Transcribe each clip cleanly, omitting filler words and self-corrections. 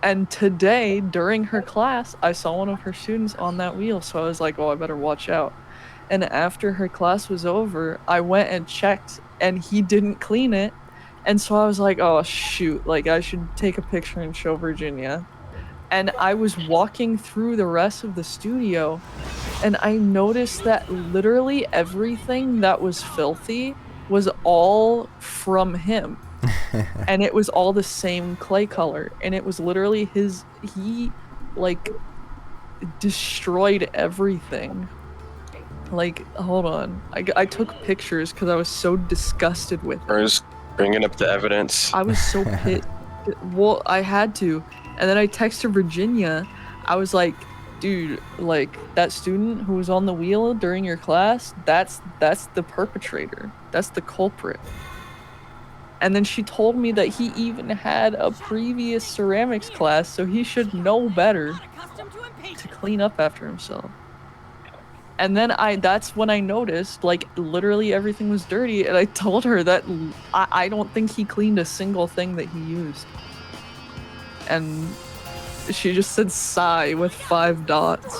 And today, during her class, I saw one of her students on that wheel, so I was like, oh, I better watch out. And after her class was over, I went and checked, and he didn't clean it. And so I was like, oh, shoot, like I should take a picture and show Virginia. And I was walking through the rest of the studio, and I noticed that literally everything that was filthy was all from him, and it was all the same clay color, and it was literally he like destroyed everything. Like, hold on, I took pictures because I was so disgusted with it. First, bringing up the evidence. I was so pissed. Well, I had to, and then I texted Virginia. I was like, dude, like that student who was on the wheel during your class, that's the perpetrator, that's the culprit. And then she told me that he even had a previous ceramics class, so he should know better to clean up after himself. And then that's when I noticed, like, literally everything was dirty, and I told her that I don't think he cleaned a single thing that he used. And she just said sigh with 5 dots.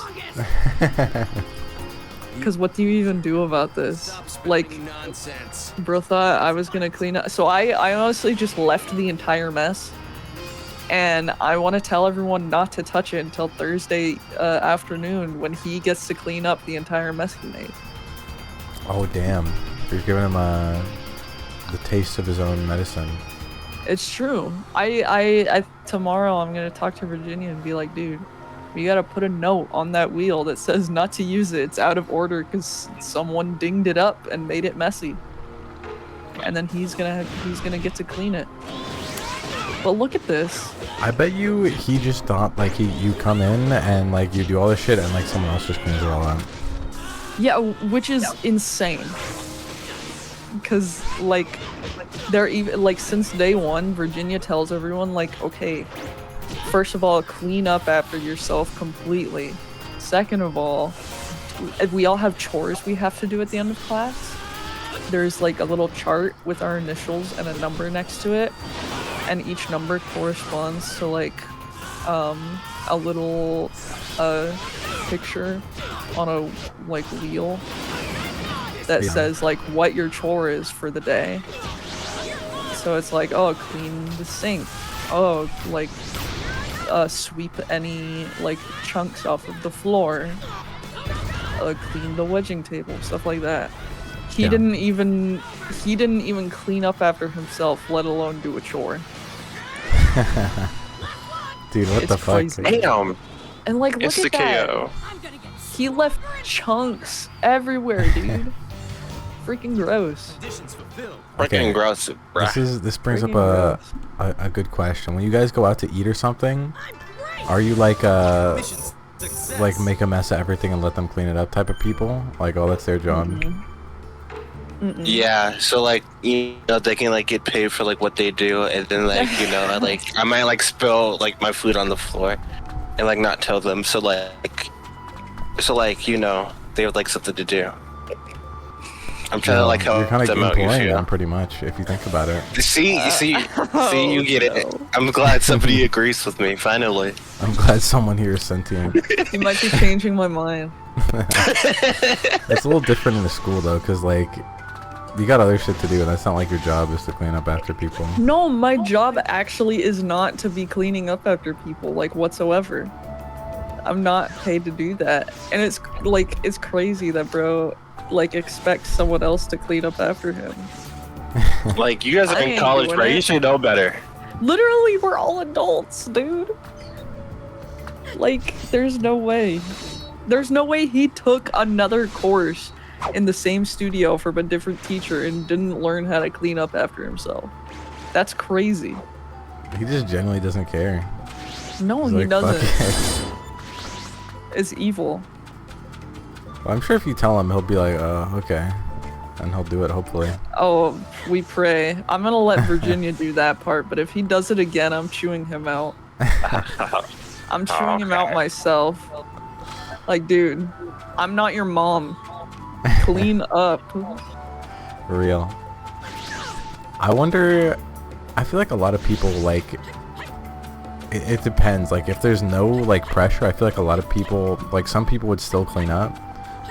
Because what do you even do about this? Like, bro thought I was gonna clean up. So I honestly just left the entire mess. And I want to tell everyone not to touch it until Thursday afternoon when he gets to clean up the entire mess he made. Oh, damn. You're giving him the taste of his own medicine. It's true. I tomorrow I'm gonna talk to Virginia and be like, dude, you gotta put a note on that wheel that says not to use it. It's out of order because someone dinged it up and made it messy. And then he's gonna get to clean it. But look at this. I bet you he just thought like you come in and like you do all this shit and like someone else just cleans it all out. Yeah, which is insane. Because like they're even like since day one, Virginia tells everyone like, okay, first of all, clean up after yourself completely. Second of all, we all have chores we have to do at the end of class. There's like a little chart with our initials and a number next to it. And each number corresponds to like a little picture on a like wheel that says like what your chore is for the day. So it's like, oh, clean the sink. Oh, like sweep any like chunks off of the floor. Clean the wedging table, stuff like that. He didn't even clean up after himself, let alone do a chore. Dude, what the fuck? Damn. And like, look at that. KO. He left chunks everywhere, dude. Freaking gross. Freaking gross, bruh. This brings up a good question. When you guys go out to eat or something, are you like make a mess of everything and let them clean it up type of people? Like, oh, that's their job. Yeah, so like, you know, they can like get paid for like what they do, and then like, you know, like I might like spill like my food on the floor and like not tell them, so like you know, they have like something to do. I'm trying to like help you're kind of them out, employing them pretty much, if you think about it. See, you get it. I'm glad somebody agrees with me, finally. I'm glad someone here is sentient. You might be changing my mind. It's a little different in the school though, because like you got other shit to do, and that's not like your job is to clean up after people. No, my job actually is not to be cleaning up after people, like, whatsoever. I'm not paid to do that. And it's like, it's crazy that bro like expects someone else to clean up after him. Like, you guys are in college, bro. You should know better. Literally, we're all adults, dude. Like, there's no way. There's no way he took another course in the same studio from a different teacher and didn't learn how to clean up after himself. That's crazy. He just genuinely doesn't care. No, He's he like, doesn't. It's evil. Well, I'm sure if you tell him, he'll be like, okay. And he'll do it, hopefully. Oh, we pray. I'm gonna let Virginia do that part, but if he does it again, I'm chewing him out. I'm chewing him out myself. Like, dude, I'm not your mom. Clean up. For real. I wonder, I feel like a lot of people like it depends. Like if there's no like pressure, I feel like a lot of people, like some people would still clean up,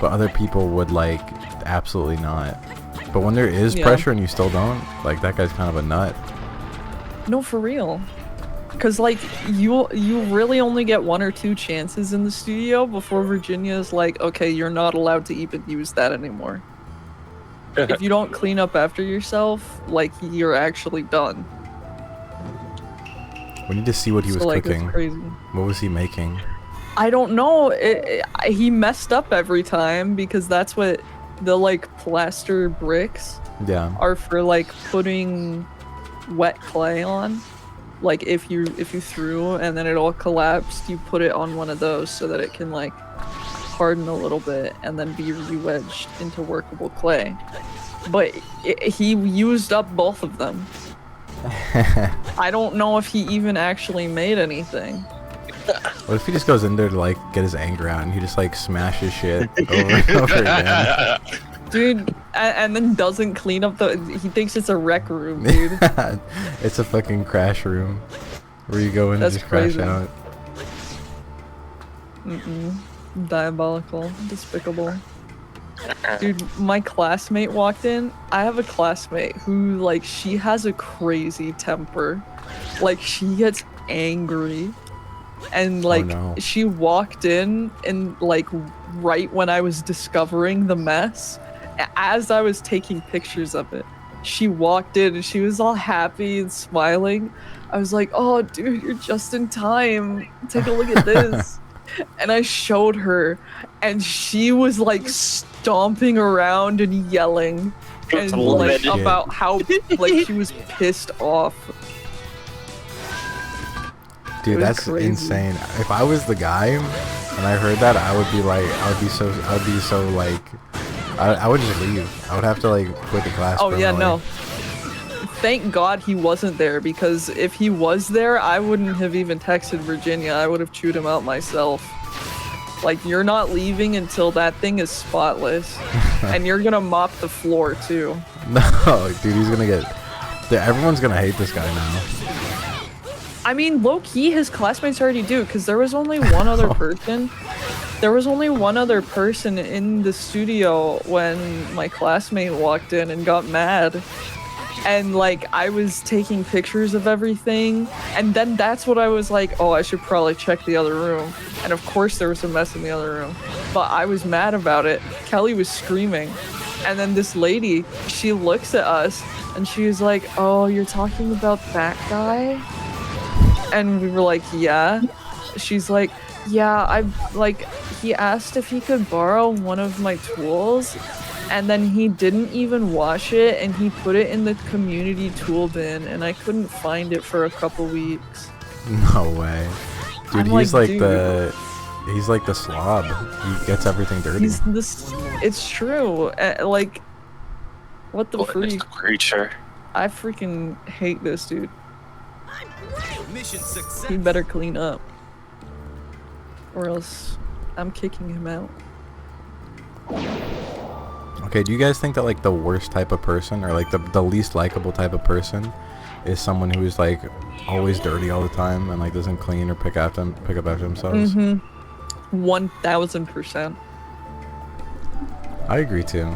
but other people would like absolutely not. But when there is pressure and you still don't, like that guy's kind of a nut. No, for real. Cause like you really only get 1 or 2 chances in the studio before Virginia is like, okay, you're not allowed to even use that anymore. If you don't clean up after yourself, like you're actually done. We need to see what he was like, cooking. it's crazy. What was he making? I don't know. He messed up every time because that's what the like plaster bricks are for, like putting wet clay on. Like if you threw and then it all collapsed, you put it on one of those so that it can like harden a little bit and then be re-wedged into workable clay. But he used up both of them. I don't know if he even actually made anything. What if he just goes in there to like get his anger out and he just like smashes shit over and over again? Dude, and then doesn't clean up he thinks it's a rec room, dude. It's a fucking crash room where you go in and just crash out. Diabolical. Despicable. Dude, my classmate walked in. I have a classmate who, like, she has a crazy temper. Like, she gets angry. And, like, she walked in and, like, right when I was discovering the mess, as I was taking pictures of it, she walked in and she was all happy and smiling. I was like, oh, dude, you're just in time. Take a look at this. And I showed her, and she was like stomping around and yelling and like about how like she was pissed off. Dude, that's insane. If I was the guy and I heard that, I would be like, I would be so like, I would just leave. I would have to like quit the class. Oh yeah, no. Thank God he wasn't there, because if he was there, I wouldn't have even texted Virginia. I would have chewed him out myself. Like, you're not leaving until that thing is spotless. And you're gonna mop the floor too. No, dude, he's gonna get... Everyone's gonna hate this guy now. I mean, low-key, his classmates already do, because there was only one other person. There was only one other person in the studio when my classmate walked in and got mad. And like, I was taking pictures of everything, and then that's what I was like, oh, I should probably check the other room. And of course there was a mess in the other room, but I was mad about it. Kelly was screaming, and then this lady, she looks at us and she was like, oh, you're talking about that guy? And we were like, yeah. She's like, yeah, he asked if he could borrow one of my tools, and then he didn't even wash it, and he put it in the community tool bin, and I couldn't find it for a couple weeks. No way. Dude, he's like the slob. He gets everything dirty. It's true. Like, what the freak? Creature. I freaking hate this dude. Mission success. He better clean up, or else I'm kicking him out. Okay, do you guys think that like the worst type of person, or like the least likable type of person, is someone who is like always dirty all the time and like doesn't clean or pick up after themselves? 1000%. I agree too.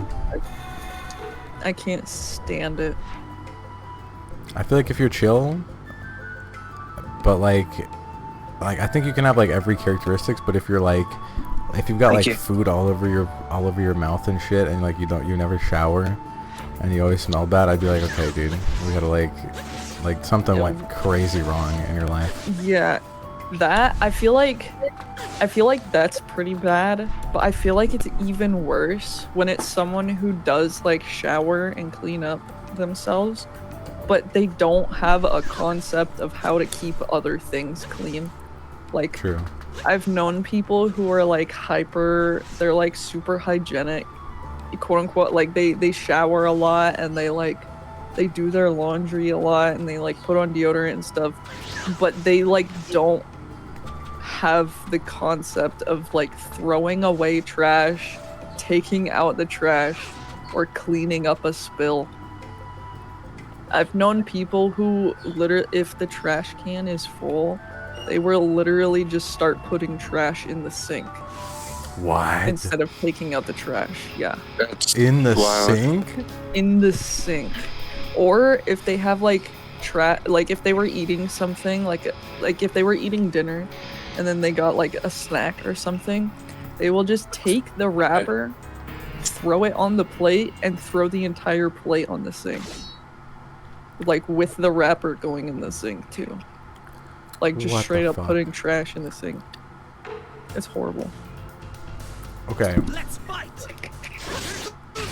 I can't stand it. I feel like if you're chill, but like I think you can have like every characteristics, but if you're like, if you've got food all over your mouth and shit, and like you never shower, and you always smell bad, I'd be like, okay, dude, we gotta like something went crazy wrong in your life. Yeah, that I feel like that's pretty bad, but I feel like it's even worse when it's someone who does like shower and clean up themselves, but they don't have a concept of how to keep other things clean. Like, true. I've known people who are like they're like super hygienic, quote unquote, like they shower a lot, and they do their laundry a lot, and they like put on deodorant and stuff, but they like don't have the concept of like throwing away trash, taking out the trash, or cleaning up a spill. I've known people who literally, if the trash can is full, They will literally just start putting trash in the sink What? instead of taking out the trash. Yeah. That's In the wild. sink? In the sink. Or if they have like like if they were eating something, like if they were eating dinner and then they got like a snack or something, they will just take the wrapper, throw it on the plate, and throw the entire plate on the sink. Like with the wrapper going in the sink too. Like just What the straight up fuck? putting trash in the sink. It's horrible. Okay. Let's fight.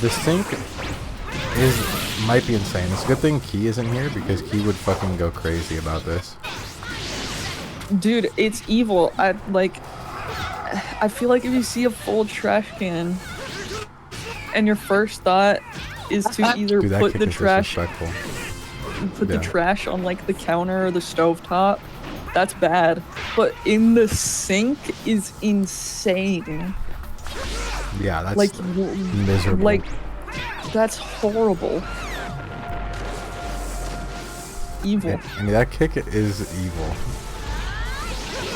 The sink might be insane. It's a good thing Key isn't here because Key would fucking go crazy about this. Dude, it's evil. I feel like if you see a full trash can and your first thought is to either Dude, that put kick the is trash disrespectful. the Yeah. trash on like the counter or the stovetop, that's bad. But in the sink is insane. Yeah, that's Like miserable. like that's horrible. Evil. I mean, that kick is evil.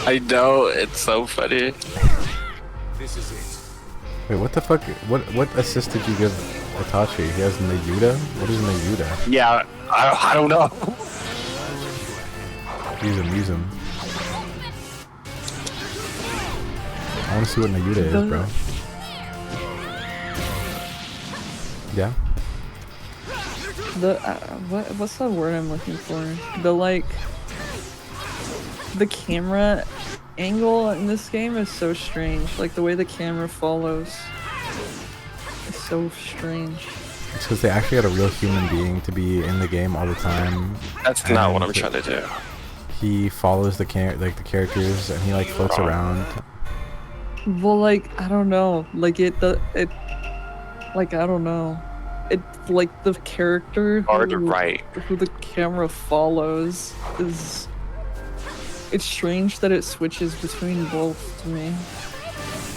I know, it's so funny. This is it. Wait, what the fuck? What assist did you give Itachi? He has Nayuda? What is Nayuda? Yeah, I don't know. Use him. I want to see what Nayuda is, bro. Yeah? The what's the word I'm looking for? The camera angle in this game is so strange. Like the way the camera follows is so strange. It's because they actually had a real human being to be in the game all the time. That's not what I'm And trying to do. He follows the characters and he like floats around. Well, like I don't know. Like I don't know. It like the character Hard to write. who the camera follows is. It's strange that it switches between both to me.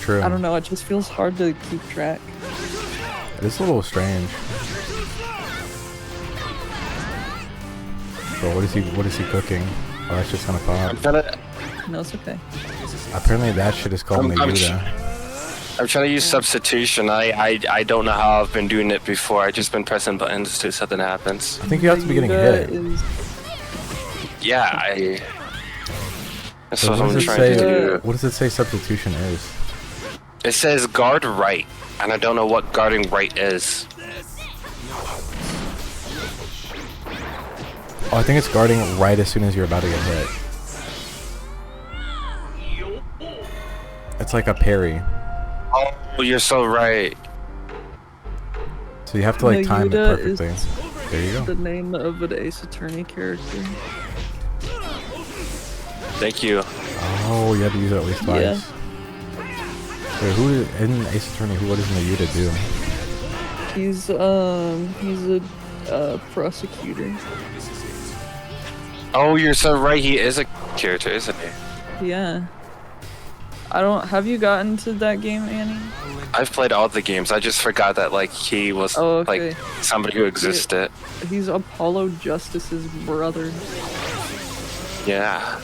True. I don't know. It just feels hard to keep track. It's a little strange. Bro, what is he cooking? Oh, that's just gonna pop. I'm trying to, No, it's okay. Apparently that shit is called I'm Nayuda. I'm trying to use substitution. I don't know how I've been doing it before. I just been pressing buttons till something happens. I think you have to be getting Nayuda hit. is- Yeah, that's So what what I'm does it trying say? to do. What does it say substitution is? It says guard right, and I don't know what guarding right is. Oh, I think it's guarding right as soon as you're about to get hit. It's like a parry. Oh, you're so right. So you have to like time it Nayuda perfectly. is There you go. the name of an Ace Attorney character. Thank you. Oh, you had to use it at least twice. Yeah. Wait, who in Ace Attorney? What does Nayuda do? He's a prosecutor. Oh, you're so right. He is a character, isn't he? Yeah. Have you gotten to that game, Annie? I've played all the games. I just forgot that like he was Oh, okay. like somebody who existed. He's Apollo Justice's brother. Yeah.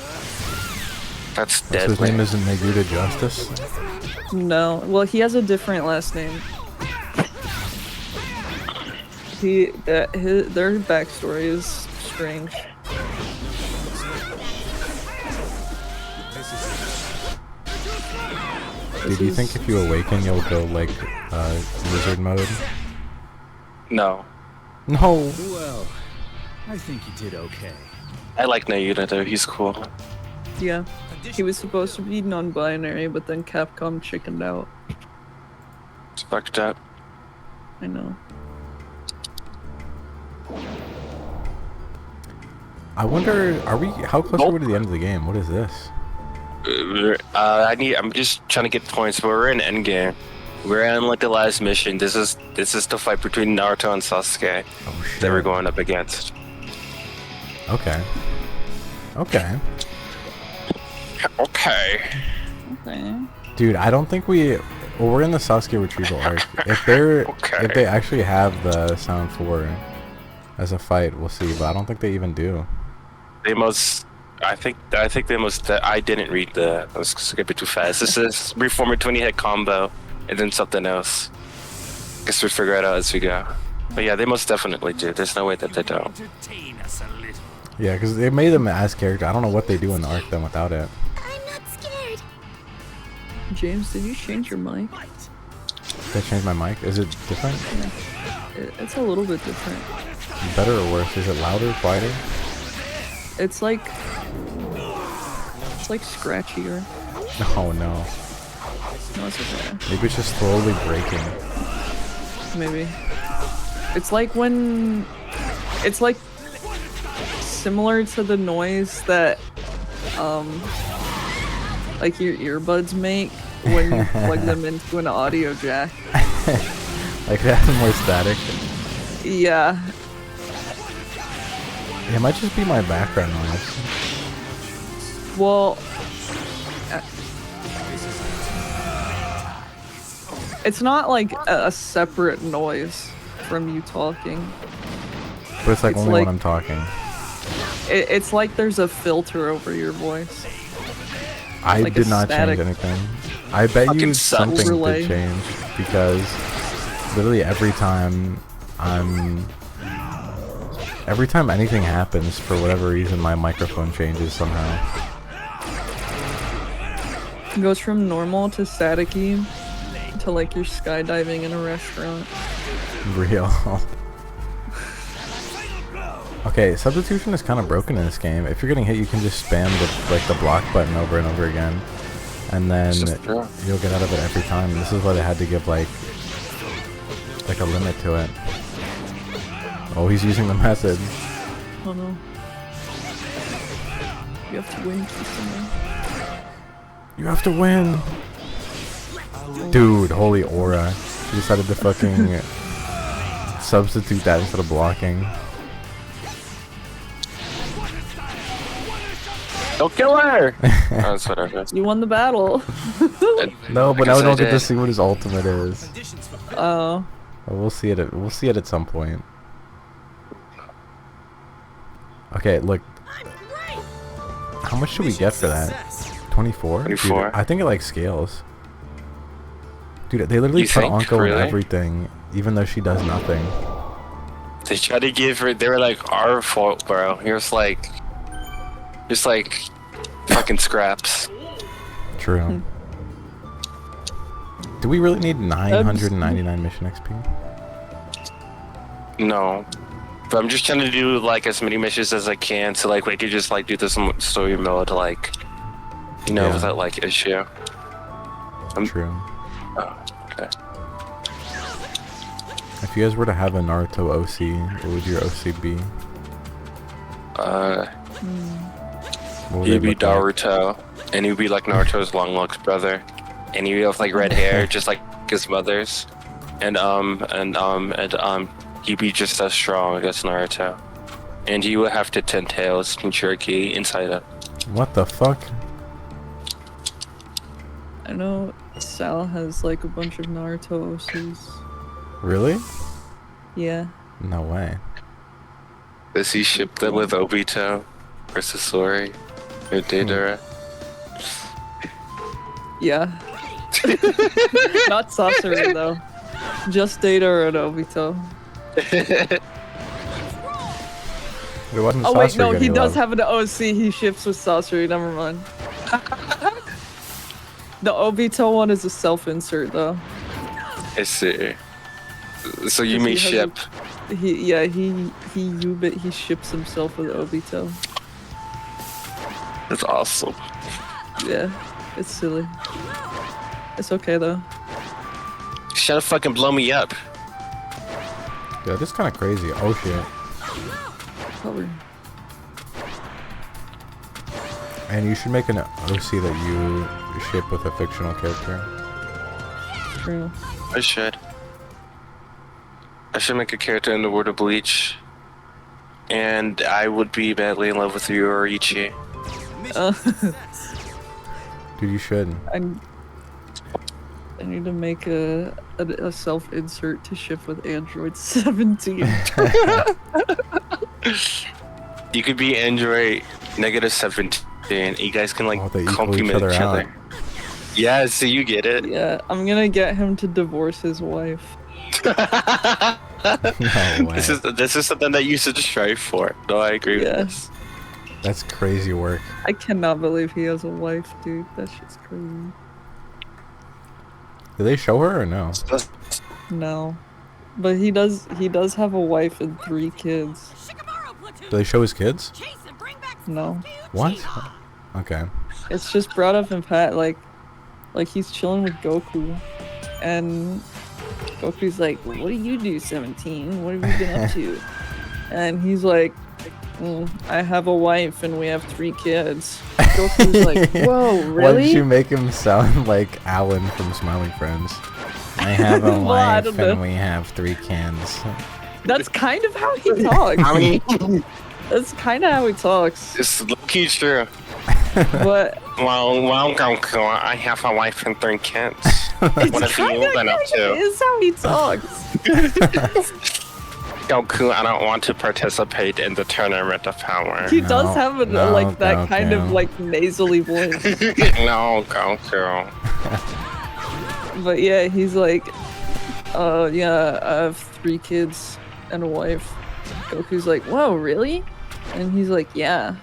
That's So deadly. his name isn't Nayuda Justice? No, well, he has a different last name. Their backstory is strange. Dude, do you think if you awaken, you'll go like lizard mode? No. No. Well, I think you did okay. I like Nayuda though. He's cool. Yeah, he was supposed to be non-binary, but then Capcom chickened out. It's fucked up. I know. I wonder, how close are we to the end of the game? What is this? I'm just trying to get points, but we're in endgame. We're in like the last mission. This is the fight between Naruto and Sasuke Oh shit. that we're going up against. Okay. Okay. Okay. Okay. Dude, I don't think we're in the Sasuke retrieval arc. If Okay. they actually have the Sound 4 as a fight, we'll see, but I don't think they even do. They must. I think they must. I didn't read the. I was skipping too fast. This is Reformer 20 hit combo, and then something else. Guess we'll figure it out as we go. But yeah, they most definitely do. There's no way that they don't. Entertain us a little. Yeah, because they made them as character. I don't know what they do in the arc then without it. I'm not scared. James, did you change your mic? Did I change my mic? Is it different? It's a little bit different. Better or worse? Is it louder, quieter? It's like scratchier. Oh no. No, it's okay. Maybe it's just slowly breaking. Maybe. It's like when... It's like similar to the noise that, like your earbuds make when you plug them into an audio jack. Like they have more static. Yeah. It might just be my background noise. Well... It's not like a separate noise from you talking. But it's like It's only like- when I'm talking. It's like there's a filter over your voice. I like a did not static- change anything. I bet Fucking you sucks. something Overlay. did change because literally every time anything happens for whatever reason my microphone changes somehow. It goes from normal to staticky to like you're skydiving in a restaurant. Real. Okay, substitution is kind of broken in this game. If you're getting hit, you can just spam the block button over and over again, and then you'll get out of it every time. This is why they had to give like a limit to it. Oh, he's using the method. Oh no. You have to win someone. You have to win, dude. Holy aura! She decided to fucking substitute that instead of blocking. Don't kill her! Oh, that's whatever. You won the battle. No, but I now we guess I don't get to did. see what his ultimate is. Oh. Well, we'll see it at some point. Okay, look. How much should we get for that? 24? 24. Dude, I think it like scales. Dude, they literally You put think? Anko in Really? everything, even though she does nothing. They tried to give her. They were like, our fault, bro. He was like, just like, fucking scraps. True. Do we really need 999 mission XP? No. But I'm just trying to do like as many missions as I can, so like we could just like do this story mode, like, you know, Yeah. without like issue. True. Oh, okay. If you guys were to have a Naruto OC, what would your OC be? What would He'd it be look like? Naruto, and he'd be like Naruto's long lost brother, and he'd have like red hair, just like his mother's, and he'd be just as strong as Naruto, and he would have the 10 tails and Cherokee inside it. What the fuck? I know Sal has like a bunch of Naruto OCs. Really? Yeah. No way. Does he ship them with Obito or Sasori or Deidara? Yeah. Not Sasori though. Just Data and Obito. It wasn't Oh wait, Sasori no, he getting does love. have an OC he ships with Sasori, never mind. The Obito one is a self-insert though. I see. So you He may has a- ship. He ships himself with Obito. That's awesome. Yeah, it's silly. It's okay though. Shut up, fucking blow me up. Yeah, this is kind of crazy. Oh shit. Probably. And you should make an OC that you ship with a fictional character. True. I should. I should make a character in the world of Bleach. And I would be badly in love with Yoriichi. Dude, you should. I need to make a self-insert to ship with Android 17. You could be Android -17. You guys can like Oh, they equal compliment each other out. Yeah, so you get it. Yeah, I'm gonna get him to divorce his wife. No way. This is something that you should strive for. No, I agree with this. That's crazy work. I cannot believe he has a wife, dude. That shit's crazy. Did they show her or no? No. But he does have a wife and 3 kids. Do they show his kids? No. What? Okay. It's just brought up in Pat, like he's chilling with Goku. And Goku's like, what do you do, 17? What have you been up to? And he's like, I have a wife and we have 3 kids. Goku's like, whoa, really? Why did you make him sound like Alan from Smiling Friends? I have a Well, I wife don't know. and we have 3 kids. That's kind of how he talks. I mean, That's kind of how he talks. it's low-key true. But Well, Goku, I have a wife and 3 kids. What have you been up to? is how he talks. Goku, I don't want to participate in the tournament of power. He does have a, no, like that kind of Goku. like nasally voice. No, Goku. But yeah, he's like, yeah, I have 3 kids and a wife. Goku's like, whoa, really? And he's like, yeah,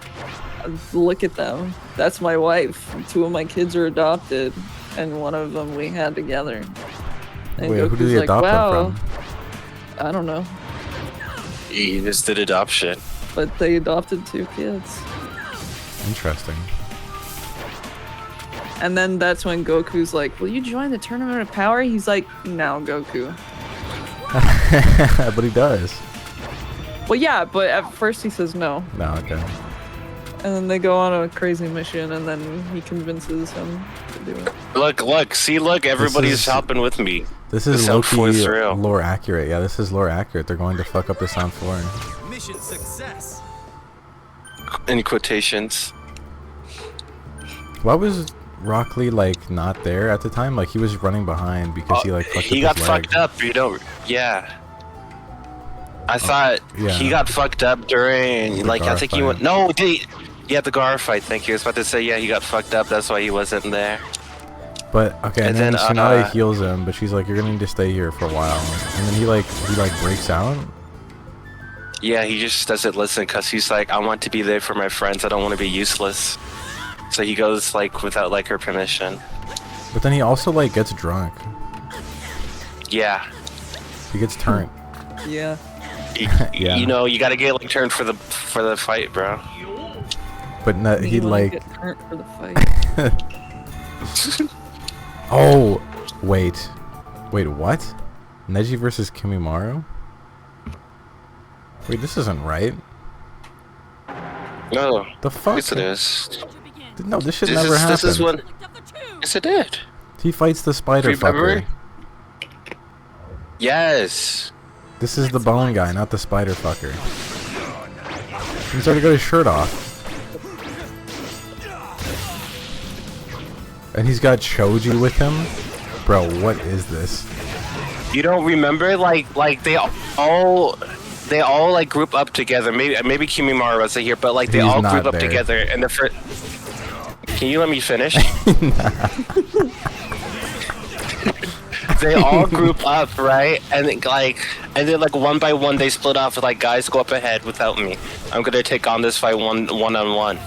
look at them. That's my wife. 2 of my kids are adopted, and 1 of them we had together. And Wait, who did Goku's he like, adopt wow, them from? I don't know. He just did adoption. But they adopted 2 kids. Interesting. And then that's when Goku's like, will you join the Tournament of Power? He's like, no, Goku. But he does. Well, yeah, but at first he says no. No, okay. And then they go on a crazy mission, and then he convinces him to do it. Look, everybody's is- helping with me. This is Sound low-key 4 is real. lore accurate. Yeah, this is lore accurate. They're going to fuck up the Sound 4. Mission success. In quotations. Why was Rock Lee, like, not there at the time? Like, he was running behind because he, like, fucked He up got his leg. fucked up, you know. Yeah. I thought yeah. he got fucked up during, The like, I Gar think he fight. went. No, yeah, the Gar fight. Thank you. I was about to say, yeah, he got fucked up. That's why he wasn't there. But, okay, and And then then, Tsunade heals him, but she's like, you're gonna need to stay here for a while. And then he breaks out? Yeah, he just doesn't listen because he's like, I want to be there for my friends. I don't want to be useless. So he goes, like, without, like, her permission. But then he also, like, gets drunk. Yeah. He gets turned. Yeah. Yeah. You know, you gotta get, like, turned for the fight, bro. But no, he, wanna like... get hurt for the fight. Oh! Wait. Wait, what? Neji versus Kimimaro? Wait, this isn't right. No. The fuck? Yes, it is. No, this should never happen. This is when. Yes, it did. He fights the spider Remember? fucker. Yes. This is the bone guy, not the spider fucker. He's already got his shirt off. And he's got Choji with him? Bro, what is this? You don't remember, like they all like group up together. Maybe Kimimaro wasn't here, but like they He's all not group up there. together. And the first. Can you let me finish? They all group up, right? And then like one by one they split off. Like, guys, go up ahead without me. I'm gonna take on this fight one on one.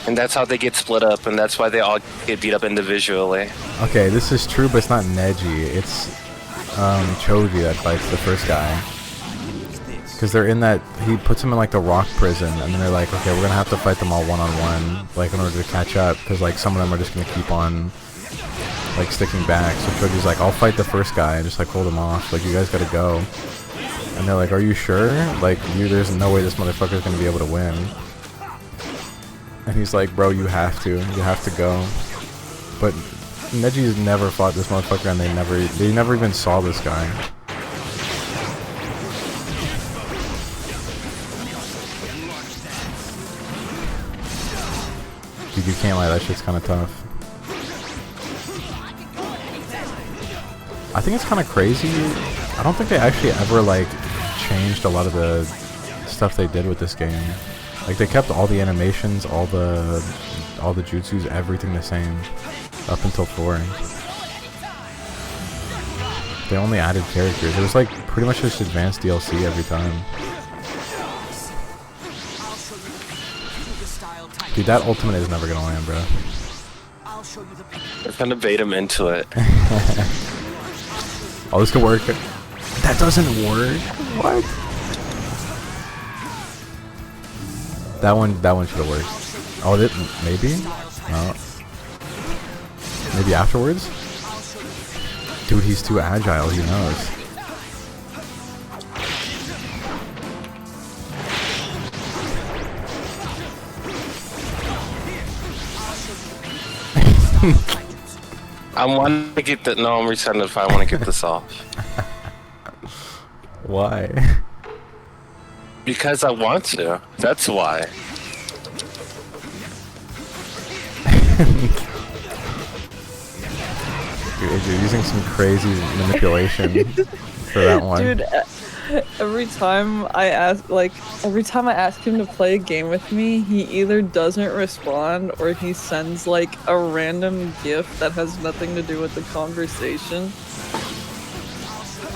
And that's how they get split up, and that's why they all get beat up individually. Okay, this is true, but it's not Neji. It's Choji that fights the first guy. Because they're in that, he puts him in like the rock prison, and then they're like, okay, we're gonna have to fight them all one-on-one, like in order to catch up, because like some of them are just gonna keep on like sticking back. So Choji's like, I'll fight the first guy and just like hold him off, like you guys gotta go. And they're like, are you sure? Like, there's no way this motherfucker's gonna be able to win. And he's like, bro, you have to go. But Neji's never fought this motherfucker, and they never even saw this guy. Dude, you can't lie, that shit's kind of tough. I think it's kind of crazy. I don't think they actually ever like changed a lot of the stuff they did with this game. Like they kept all the animations, all the jutsus, everything the same up until 4. They only added characters. It was like pretty much just advanced DLC every time. Dude, that ultimate is never gonna land, bro. They're trying to bait him into it. Oh, this could work. That doesn't work. What? That one should have worked. Oh, it maybe? No. Maybe afterwards? Dude, he's too agile, he knows. I want to get that. No, I'm resetting it. I want to get this off. Why? Because I want to. That's why. Dude, you're using some crazy manipulation for that one. Dude, every time I ask him to play a game with me, he either doesn't respond or he sends like a random GIF that has nothing to do with the conversation.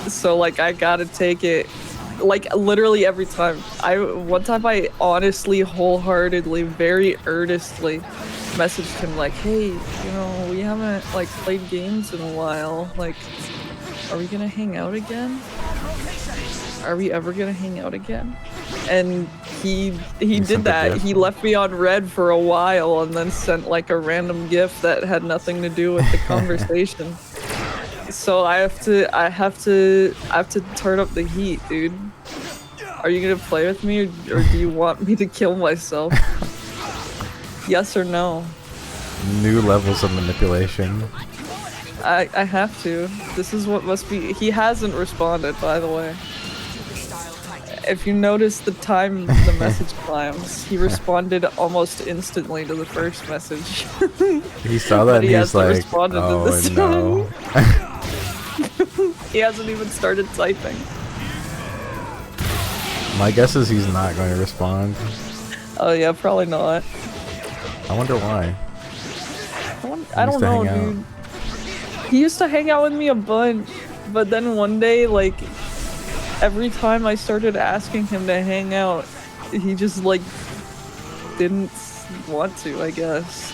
So like I gotta take it, like literally every time. One time I honestly, wholeheartedly, very earnestly messaged him like, hey, you know, we haven't like played games in a while. Like, are we gonna hang out again? Are we ever gonna hang out again? And he did that. He left me on red for a while and then sent like a random GIF that had nothing to do with the conversation. So I have to turn up the heat, dude. Are you gonna play with me or do you want me to kill myself? Yes or no? New levels of manipulation. I have to. This is what must be. He hasn't responded, by the way. If you notice the time the message climbs, he responded almost instantly to the first message. He saw that and he's like, oh no. He hasn't even started typing. My guess is he's not going to respond. Oh yeah, probably not. I wonder why. I don't know, dude. He used to hang out with me a bunch, but then one day, like, every time I started asking him to hang out, he just, like, didn't want to, I guess.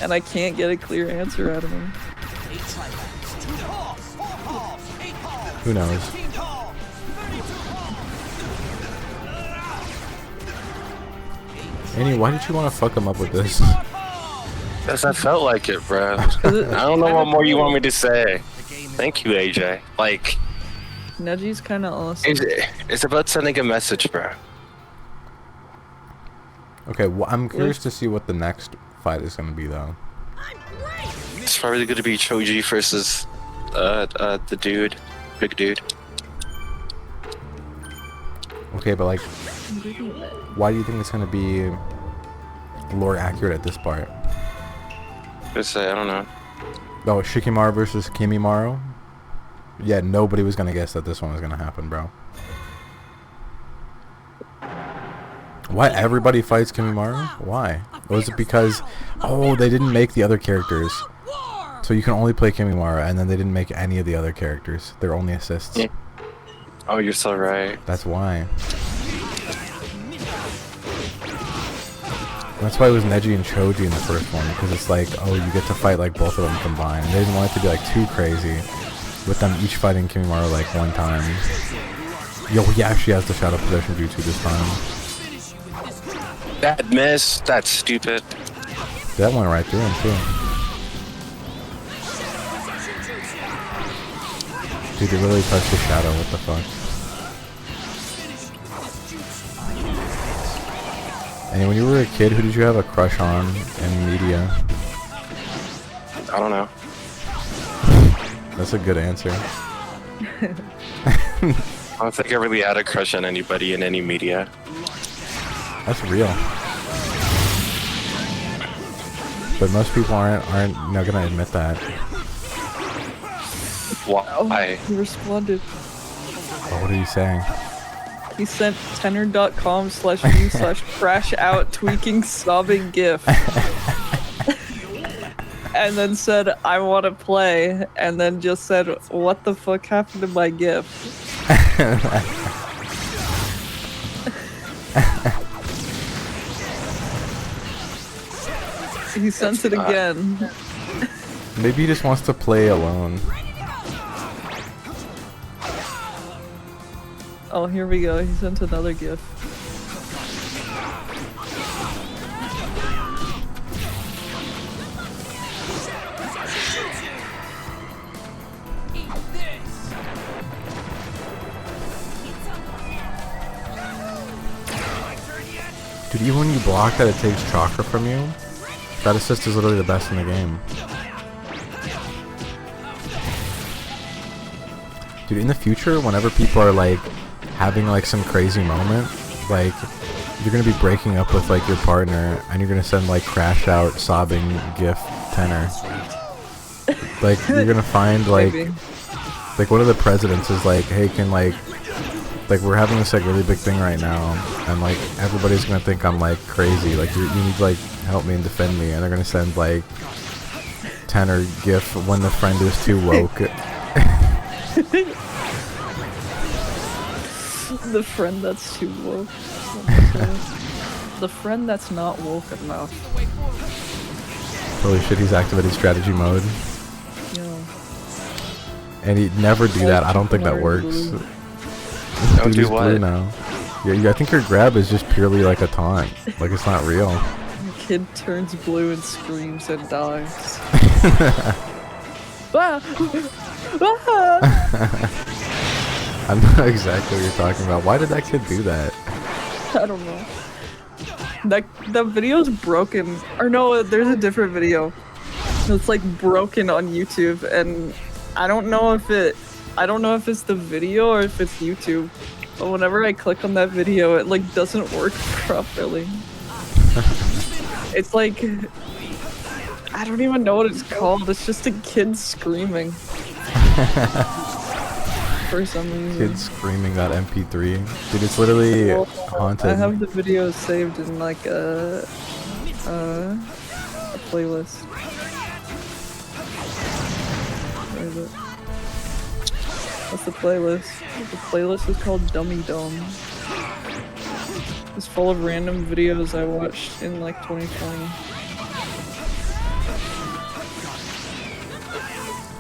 And I can't get a clear answer out of him. Who knows? Annie, why did you want to fuck him up with this? Because I felt like it, bro. I don't know what more you want me to say. Thank you, AJ. Like, Neji's kind of awesome. It's about sending a message, bro. Okay, well, I'm curious to see what the next fight is going to be, though. It's probably going to be Choji versus the dude, big dude. Okay, but like, why do you think it's going to be lore accurate at this part? Just say, I don't know. Oh, Shikamaru versus Kimimaro? Yeah, nobody was going to guess that this one was going to happen, bro. Why everybody fights Kimimaro? Why? Was it because, oh, they didn't make the other characters, so you can only play Kimimaro, and then they didn't make any of the other characters. They're only assists. Yeah. Oh, you're so right. That's why. That's why it was Neji and Choji in the first one, because it's like, oh, you get to fight like both of them combined. They didn't want it to be like too crazy, with them each fighting Kimimaro like one time. Yo, he actually has the Shadow Possession Jutsu this time. That miss, that's stupid. That went right through him too. Dude, they really touched his shadow, what the fuck? And when you were a kid, who did you have a crush on in media? I don't know. That's a good answer. I don't think I really had a crush on anybody in any media. That's real. But most people aren't not gonna admit that. Why? Oh, he responded. Oh, what are you saying? He sent tenor.com/view/crash out tweaking sobbing gif. And then said, I want to play. And then just said, what the fuck happened to my gif? He sent it again. Maybe he just wants to play alone. Oh, here we go. He sent another gif. Dude, even when you block that it takes chakra from you, that assist is literally the best in the game. Dude, in the future, whenever people are like having like some crazy moment, like you're gonna be breaking up with like your partner and you're gonna send like crash out sobbing gif tenor. Like you're gonna find like one of the presidents is like, hey, can like we're having this like really big thing right now and like everybody's gonna think I'm like crazy, like you need to like help me and defend me, and they're gonna send like tenor gif when the friend is too woke. The friend that's too woke. The friend that's not woke enough. Holy shit, he's activated strategy mode. Yeah. And he'd never do that. I don't think that works. Don't do he's what? blue now. Yeah, I think your grab is just purely like a taunt. Like it's not real. The kid turns blue and screams and dies. Ah! Ah! I know exactly what you're talking about. Why did that kid do that? I don't know. That video's broken. Or no, there's a different video. It's like broken on YouTube, and I don't know if it's the video or if it's YouTube. But whenever I click on that video, it like doesn't work properly. It's like, I don't even know what it's called. It's just a kid screaming. For some reason. Kid screaming that MP3. Dude, it's literally haunted. I have the video saved in like a playlist. Where is it? What's the playlist? The playlist is called Dummy Dumb. It's full of random videos I watched in like 2020.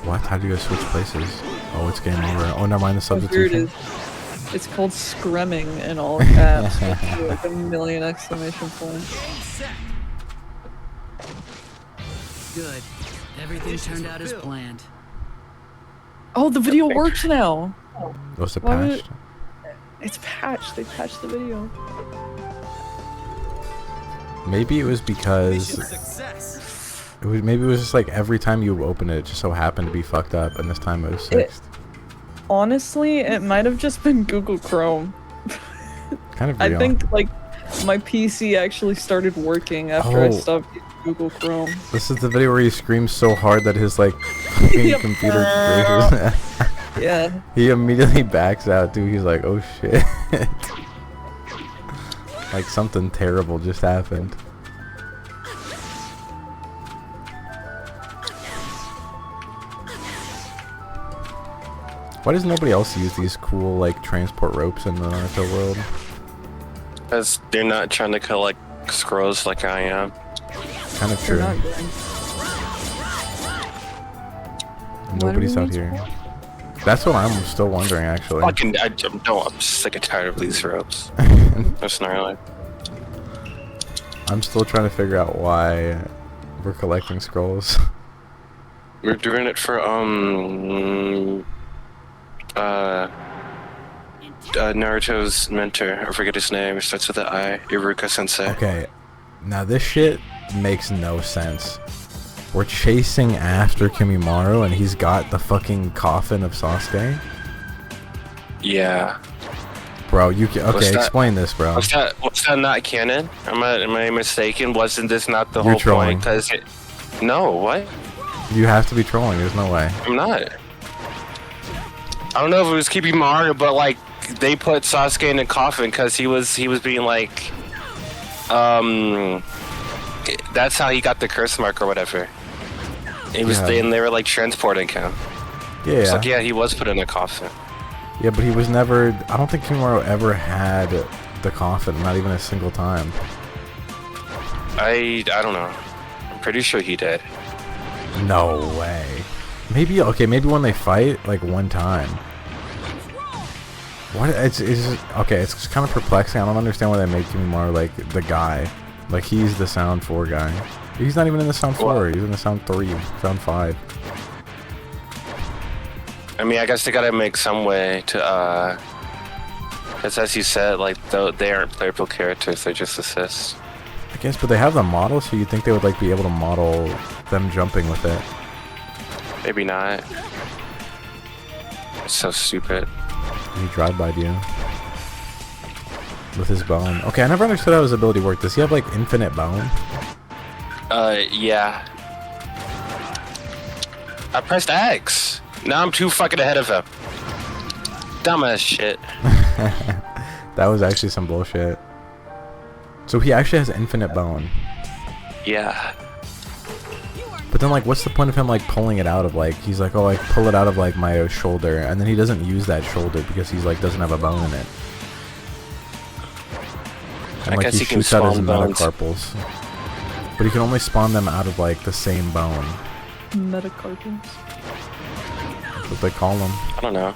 What? How do you guys switch places? Oh, it's game over. Oh, never mind the Oh, here it substitution. is. It's called Scremming in all caps with like a million exclamation points. Good. Everything turned out as planned. Oh, the video works now! Was it Why would patched? It's patched. They patched the video. Maybe it was because Success. maybe it was just like every time you open it, it just so happened to be fucked up, and this time it was fixed. Honestly, it might have just been Google Chrome. Kind of real. I think like my PC actually started working after I Oh. stopped using Google Chrome. This is the video where he screams so hard that his like fucking Yep. computer crashes. Yeah. He immediately backs out, dude. He's like, oh shit. Like something terrible just happened. Why does nobody else use these cool like transport ropes in the Naruto world? Because they're not trying to collect scrolls like I am. Kind of They're true. not good. Nobody's Why do out we here. That's what I'm still wondering, actually. I'm sick and tired of these ropes. That's gnarly. I'm still trying to figure out why we're collecting scrolls. We're doing it for Naruto's mentor. I forget his name. It starts with an I. Iruka Sensei. Okay, now this shit makes no sense. We're chasing after Kimimaru and he's got the fucking coffin of Sasuke? Yeah. Bro, you can, What's okay, that? explain this, bro. What's that not canon? Am I mistaken? Wasn't this not the You're whole trolling. point? Cause no, what? You have to be trolling, there's no way. I'm not. I don't know if it was keeping Mario, but like they put Sasuke in a coffin because he was being like, that's how he got the curse mark or whatever. It was and they were like transporting him. Yeah. It's like, yeah, he was put in a coffin. Yeah, but he was never. I don't think Kimura ever had the coffin, not even a single time. I don't know. I'm pretty sure he did. No way. Maybe maybe when they fight, like one time. What? It's okay. It's kind of perplexing. I don't understand why they make him more like the guy. Like he's the Sound 4 guy. He's not even in the Sound 4. He's in the Sound 3, Sound 5. I mean, I guess they gotta make some way to, because as you said, like, they aren't playable characters, they're just assists. I guess, but they have the model, so you'd think they would, like, be able to model them jumping with it. Maybe not. It's so stupid. He drive-by'd you. With his bone. Okay, I never understood how his ability worked. Does he have, like, infinite bone? Yeah. I pressed X. Now I'm too fucking ahead of him. Dumbass shit. That was actually some bullshit. So he actually has infinite bone. Yeah. But then, like, what's the point of him, like, pulling it out of, like, he's like, oh, I pull it out of, like, my shoulder, and then he doesn't use that shoulder because he's, like, doesn't have a bone in it. And, I like, guess he he can shoots out his spawn bones. metacarpals. But he can only spawn them out of, like, the same bone. Metacarpals. That's what they call them. I don't know.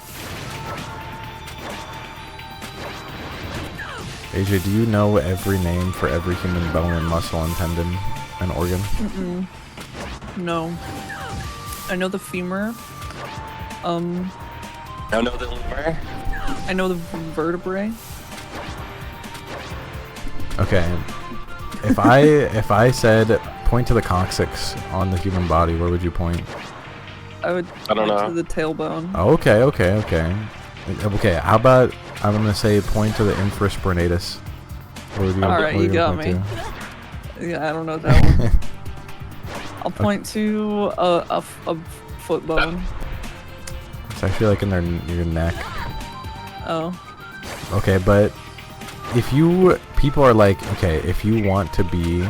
AJ, do you know every name for every human bone and muscle and tendon and organ? Mm-mm. No. I know the femur. I know the lemur. I know the vertebrae. Okay. If I said point to the coccyx on the human body, where would you point? I would I don't point know. to the tailbone. Oh, okay. Okay, how about I'm gonna say point to the infraspinatus. Where would you? Alright, where you would got point me. to? Yeah, I don't know that one. I'll point to a foot bone. It's actually like in your neck. Oh. Okay, but if people are like, okay, if you want to be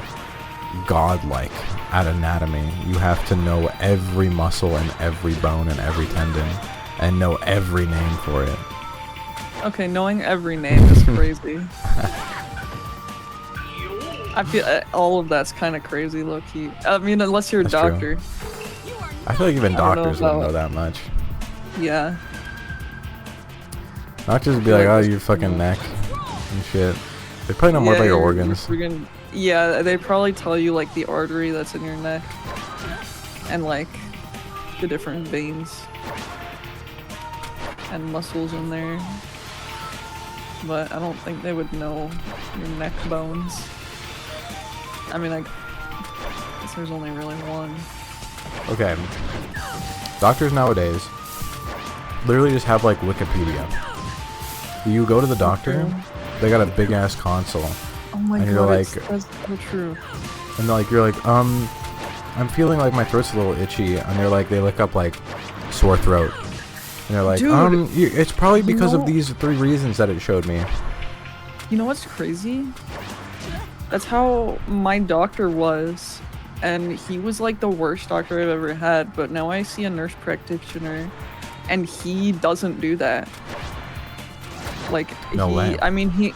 godlike at anatomy, you have to know every muscle and every bone and every tendon and know every name for it. Okay, knowing every name is crazy. I feel all of that's kind of crazy, low-key. I mean, unless you're a That's doctor. true. I feel like even I don't know doctors wouldn't know about- that much. Yeah. Doctors would be like, oh, your fucking neck and shit. They probably know more about your organs. Yeah, they probably tell you like the artery that's in your neck and like the different veins and muscles in there. But I don't think they would know your neck bones. I mean, I guess there's only really one. Okay. Doctors nowadays literally just have like Wikipedia. You go to the doctor, Okay. they got a big ass console. Oh my And god, you're like- that's so true. And like you're like, I'm feeling like my throat's a little itchy, and they're like, they look up like sore throat, and they're like, Dude, it's probably because of know- these 3 reasons that it showed me. You know what's crazy? That's how my doctor was, and he was like the worst doctor I've ever had, but now I see a nurse practitioner, and he doesn't do that. Like, No way. I mean, he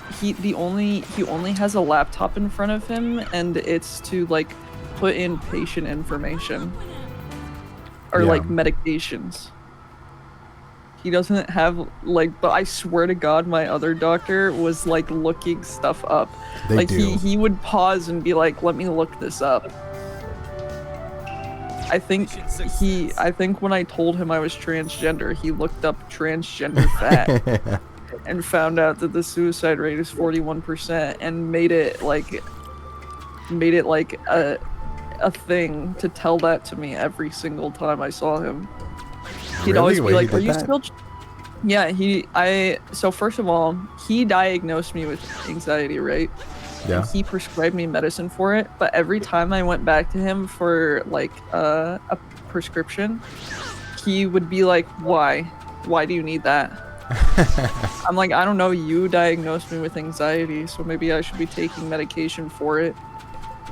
only has a laptop in front of him, and it's to like put in patient information or Yeah. like medications. He doesn't have like, but I swear to God, my other doctor was like looking stuff up. They Like do. he would pause and be like, "Let me look this up." I think when I told him I was transgender, he looked up transgender fat and found out that the suicide rate is 41% and made it like a thing to tell that to me every single time I saw him. He'd Really? always be Wait, he like, did "Are you that? still?" Yeah, so first of all, he diagnosed me with anxiety, right? Yeah. And he prescribed me medicine for it, but every time I went back to him for like a prescription, he would be like, "Why? Why do you need that?" I'm like, I don't know, you diagnosed me with anxiety, so maybe I should be taking medication for it.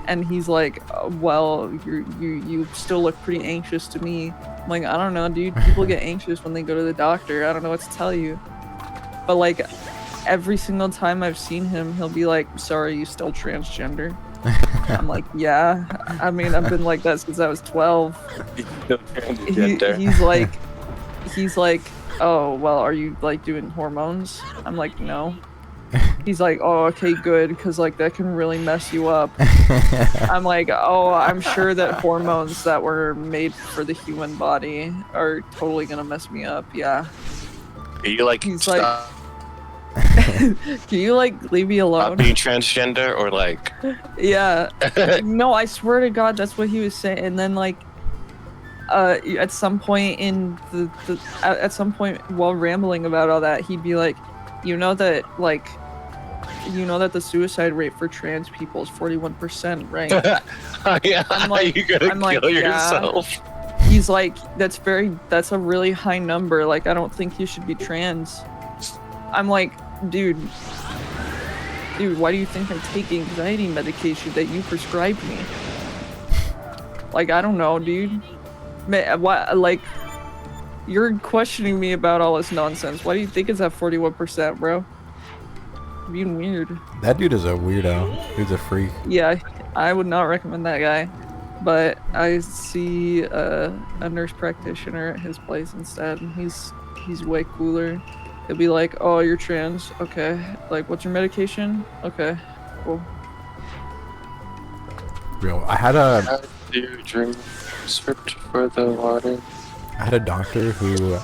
And he's like, well, you still look pretty anxious to me. I'm like, I don't know, dude. People get anxious when they go to the doctor. I don't know what to tell you. But like, every single time I've seen him, he'll be like, sorry, you still transgender? I'm like, yeah. I mean, I've been like that since I was 12. He's like, oh, well, are you like doing hormones? I'm like, no. He's like, oh, okay, good, because like that can really mess you up. I'm like, oh, I'm sure that hormones that were made for the human body are totally gonna mess me up. Yeah. You like He's stop Can you like leave me alone? being transgender or like? Yeah. No, I swear to God, that's what he was saying. And then like, at some point in at some point while rambling about all that, he'd be like, you know that the suicide rate for trans people is 41%, right? Yeah, I'm like, you gotta kill yourself. He's like, that's a really high number. Like, I don't think you should be trans. I'm like, dude, why do you think I'm taking anxiety medication that you prescribed me? Like, I don't know, dude. What, like, you're questioning me about all this nonsense. Why do you think it's at 41%, bro? Being weird. That dude is a weirdo. Dude's a freak. Yeah, I would not recommend that guy. But I see a nurse practitioner at his place instead, and he's way cooler. He'll be like, oh, you're trans? Okay. Like, what's your medication? Okay, cool. Real. I had a Search for the water. I had a doctor who,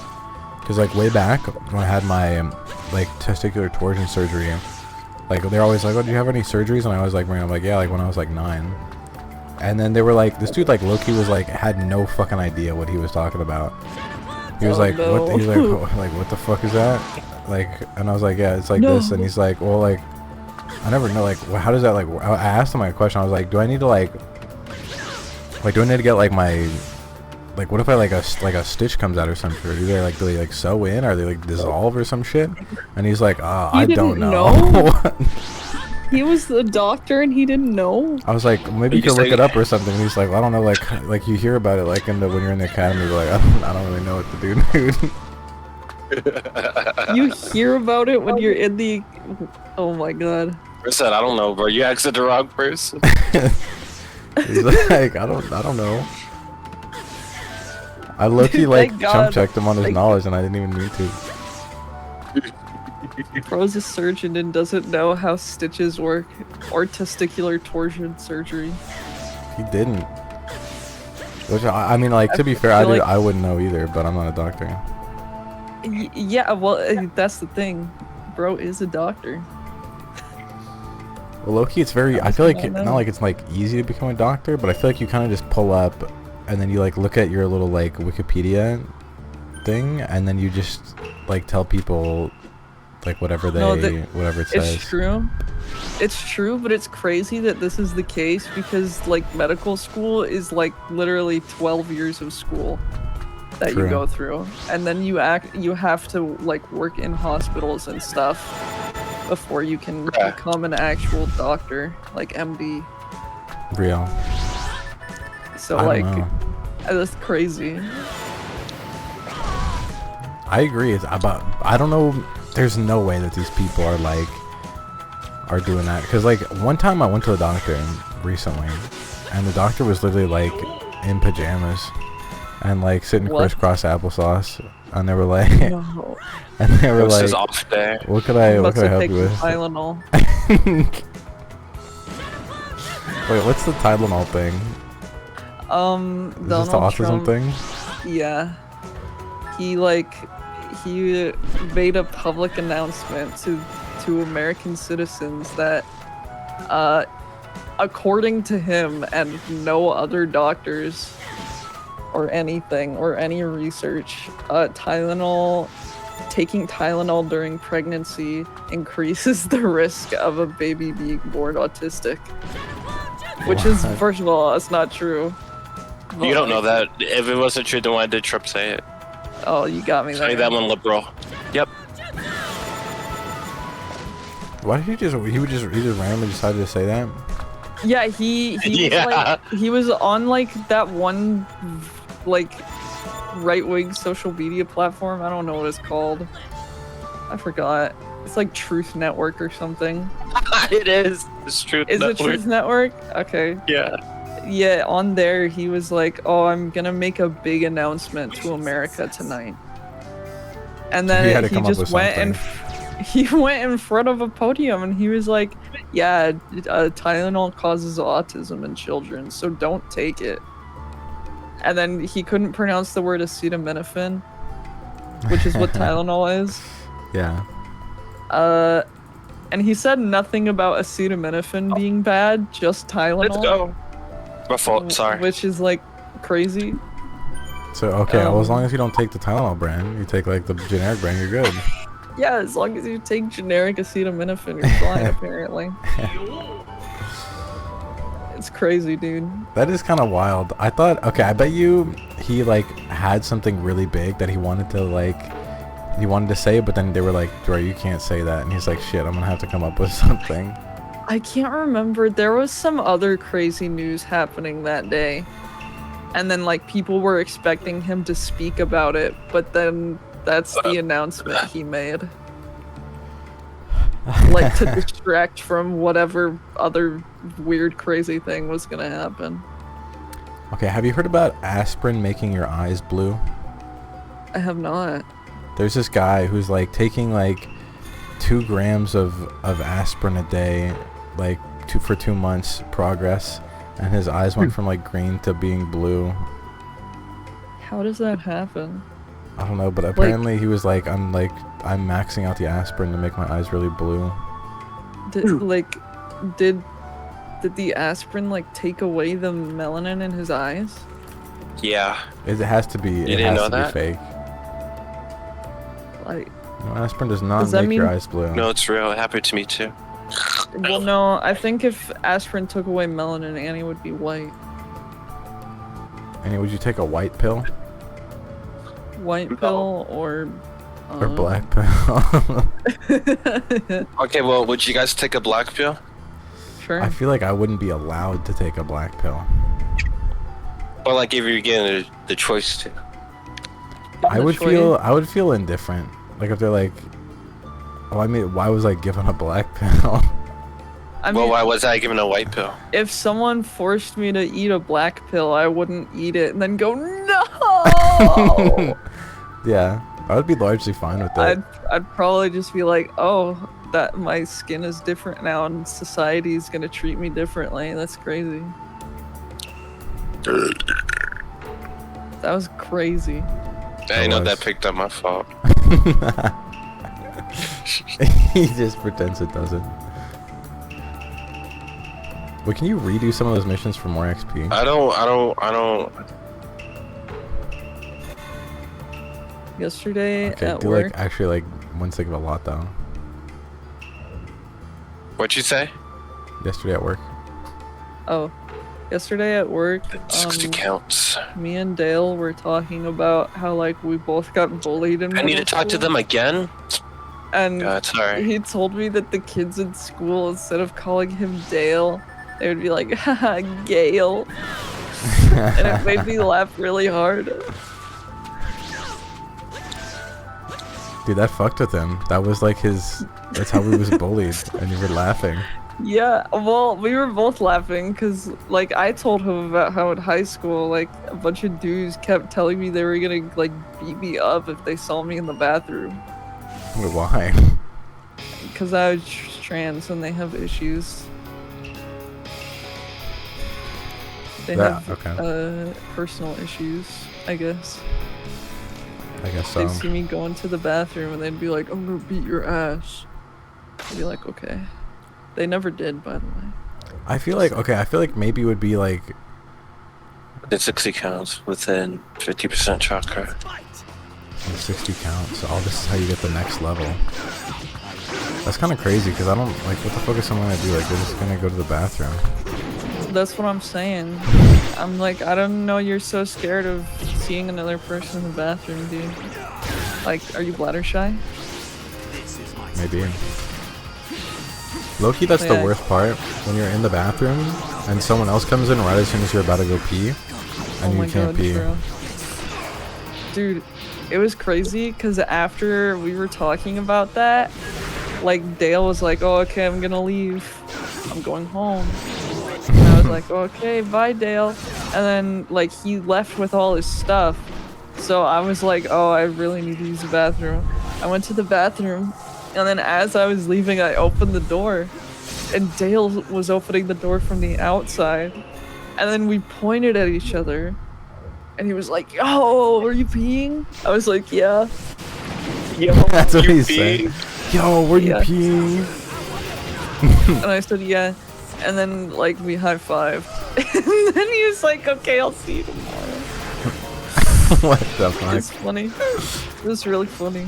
cause like way back when I had my like testicular torsion surgery, like they're always like, oh, do you have any surgeries? And I was like, man, I'm like, yeah, like when I was like 9. And then they were like, this dude like Loki was like had no fucking idea what he was talking about. He was like, no. what? He's like, oh, like what the fuck is that? Like, and I was like, yeah, it's like this. And he's like, well, like, I never know, like, how does that like? I asked him a question. I was like, do I need to like, do I need to get like my, like, what if I like a stitch comes out or something? Or do they like sew in? Or they like dissolve or some shit? And he's like, I don't know. He was the doctor and he didn't know. I was like, maybe you could look it up or something. And he's like, well, I don't know, like you hear about it like when you're in the academy, you're like, I don't really know what to do, dude. You hear about it when you're in the. Oh my god. I said, I don't know, bro. You asked the wrong person. He's like, I don't know. I low-key like chump checked him on his knowledge, and I didn't even mean to. Bro's a surgeon and doesn't know how stitches work or testicular torsion surgery. He didn't. Which I mean, like, to be fair, I wouldn't know either, but I'm not a doctor. Yeah, well, that's the thing. Bro is a doctor. Well, low-key, it's very. I feel like not like it's like easy to become a doctor, but I feel like you kind of just pull up, and then you like look at your little like Wikipedia thing, and then you just like tell people like whatever it says. It's true. It's true, but it's crazy that this is the case because like medical school is like literally 12 years of school that you go through, and then you have to like work in hospitals and stuff before you can become an actual doctor, like MD. Real. So like, that's crazy. I agree. It's about. I don't know. There's no way that these people are doing that. Because like one time I went to a doctor recently, and the doctor was literally like in pajamas and like sitting crisscross applesauce, and they were like, No. and they were like, off there. what could I help you with? Tylenol. Wait, what's the Tylenol thing? Is this the autism thing? Yeah. He made a public announcement to American citizens that according to him and no other doctors or anything or any research, taking Tylenol during pregnancy increases the risk of a baby being born autistic. Which is, first of all, it's not true. You don't know that. If it wasn't true, then why did Trump say it? Oh, you got me there. Say that one, liberal. Yep. Why did he just randomly decided to say that? Yeah, he was Yeah. like, he was on like that one like right-wing social media platform. I don't know what it's called. I forgot. It's like Truth Network or something. It is. It's true. Is it Truth Network? Okay. Yeah. Yeah, on there he was like, "Oh, I'm gonna make a big announcement to America tonight," and He had then to he come up just with went and something. he went in front of a podium and he was like, "Yeah, Tylenol causes autism in children, so don't take it." And then he couldn't pronounce the word acetaminophen, which is what Tylenol is. Yeah. And he said nothing about acetaminophen being bad, just Tylenol. Let's go. My fault. Sorry. Which is like crazy. So okay, well, as long as you don't take the Tylenol brand, you take like the generic brand, you're good. Yeah, as long as you take generic acetaminophen, you're fine, apparently. It's crazy, dude. That is kind of wild. I thought, okay, I bet you he like had something really big that he wanted to say, but then they were like, Dre, you can't say that. And he's like, shit, I'm gonna have to come up with something. I can't remember. There was some other crazy news happening that day. And then like people were expecting him to speak about it, but then that's the announcement he made. Like to distract from whatever other weird crazy thing was gonna happen. Okay, have you heard about aspirin making your eyes blue? I have not. There's this guy who's like taking like 2 grams of aspirin a day, like for 2 months progress, and his eyes went from like green to being blue. How does that happen? I don't know, but apparently he was like, I'm maxing out the aspirin to make my eyes really blue. Did the aspirin like take away the melanin in his eyes? Yeah. It has to be. You It didn't has know to that? be fake. Like, No, aspirin does not Does that make your mean- eyes blue. No, it's real. It happened to me too. well, no. I think if aspirin took away melanin, Annie would be white. And would you take a white pill White pill or or black pill? Okay, well, would you guys take a black pill? Sure. I feel like I wouldn't be allowed to take a black pill. Or like if you're getting the choice to. I would feel indifferent. Like if they're like, oh, I mean, why was I given a black pill? I Well, mean, why was I given a white pill? if someone forced me to eat a black pill, I wouldn't eat it and then go no. Yeah, I would be largely fine with that. I'd probably just be like, oh, that my skin is different now and society's gonna treat me differently. That's crazy. That was crazy. I know was. that picked up my fault. He just pretends it doesn't. Well, can you redo some of those missions for more XP? I don't. Yesterday Okay, at do work, like actually like one stick of a lot though. What'd you say? Yesterday at work. yesterday at work, 60 counts. me and Dale were talking about how like we both got bullied in I need to middle talk to school. them again? And God, sorry. he told me that the kids in school, instead of calling him Dale, they would be like, haha, Gale. And it made me laugh really hard. Dude, that fucked with him. That was like his. That's how he was bullied, and you were laughing. Yeah, well, we were both laughing because, like, I told him about how in high school, like, a bunch of dudes kept telling me they were gonna, like, beat me up if they saw me in the bathroom. Wait, why? Because I was trans and they have issues. They That- have, okay. personal issues, I guess. I guess so. They'd see me go into the bathroom and they'd be like, I'm gonna beat your ass. I'd be like, okay. They never did, by the way. I feel like maybe it would be like It's 60 counts within 50% chakra. 60 counts. So all this is how you get the next level. That's kind of crazy because I don't like what the fuck is someone gonna do? Like they're just gonna go to the bathroom. That's what I'm saying. I'm like, I don't know you're so scared of seeing another person in the bathroom, dude. Like, are you bladder shy? Maybe. Low-key, that's the Yeah. worst part. When you're in the bathroom and someone else comes in right as soon as you're about to go pee, and you can't pee. true. Dude, it was crazy because after we were talking about that, like Dale was like, "Oh, okay, I'm gonna leave. I'm going home." And I was like, "Okay, bye, Dale." And then like he left with all his stuff, so I was like, "Oh, I really need to use the bathroom." I went to the bathroom, and then as I was leaving, I opened the door, and Dale was opening the door from the outside, and then we pointed at each other. And he was like, "Yo, are you peeing?" I was like, "Yeah." Yo, That's what you he said. peeing? Yo, were you Yeah. peeing? And I said, "Yeah." And then, like, we high-fived. And then he was like, "Okay, I'll see you tomorrow." What the fuck? It's funny. It was really funny.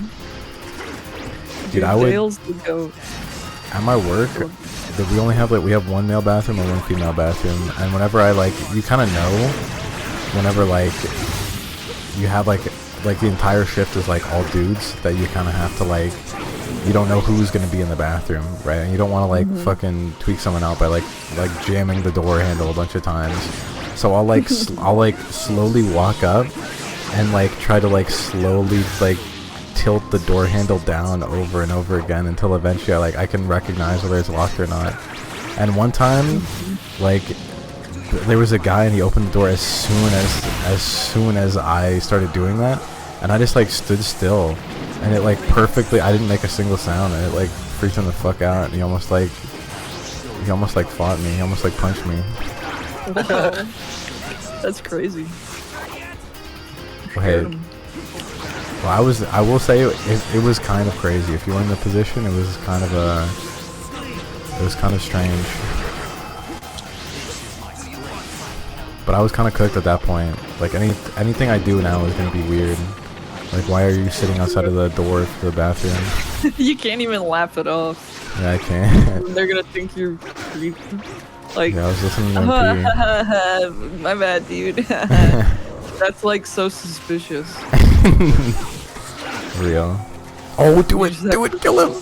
Dude, I would. Dale's the goat. At my work, we only have we have one male bathroom and one female bathroom, and whenever I you kind of know, whenever you have like the entire shift is like all dudes, that you kind of have to you don't know who's gonna be in the bathroom, right? And you don't want to fucking tweak someone out by like jamming the door handle a bunch of times. So I'll I'll slowly walk up and try to slowly tilt the door handle down over and over again until eventually I can recognize whether it's locked or not. And one time, there was a guy and he opened the door as soon as I started doing that, and I just stood still, and it perfectly, I didn't make a single sound, and it freaked him the fuck out, and he almost fought me, he almost punched me. Wow. That's crazy. Well, hey, I will say it was kind of crazy. If you were in the position, it was kind of strange. But I was kind of cooked at that point. Anything I do now is gonna be weird. Why are you sitting outside of the door to the bathroom? You can't even laugh it off. Yeah, I can't. They're gonna think you're creepy. Yeah, I was listening to him pee. My bad, dude. That's so suspicious. Real. Oh, do it! Do it! Kill him!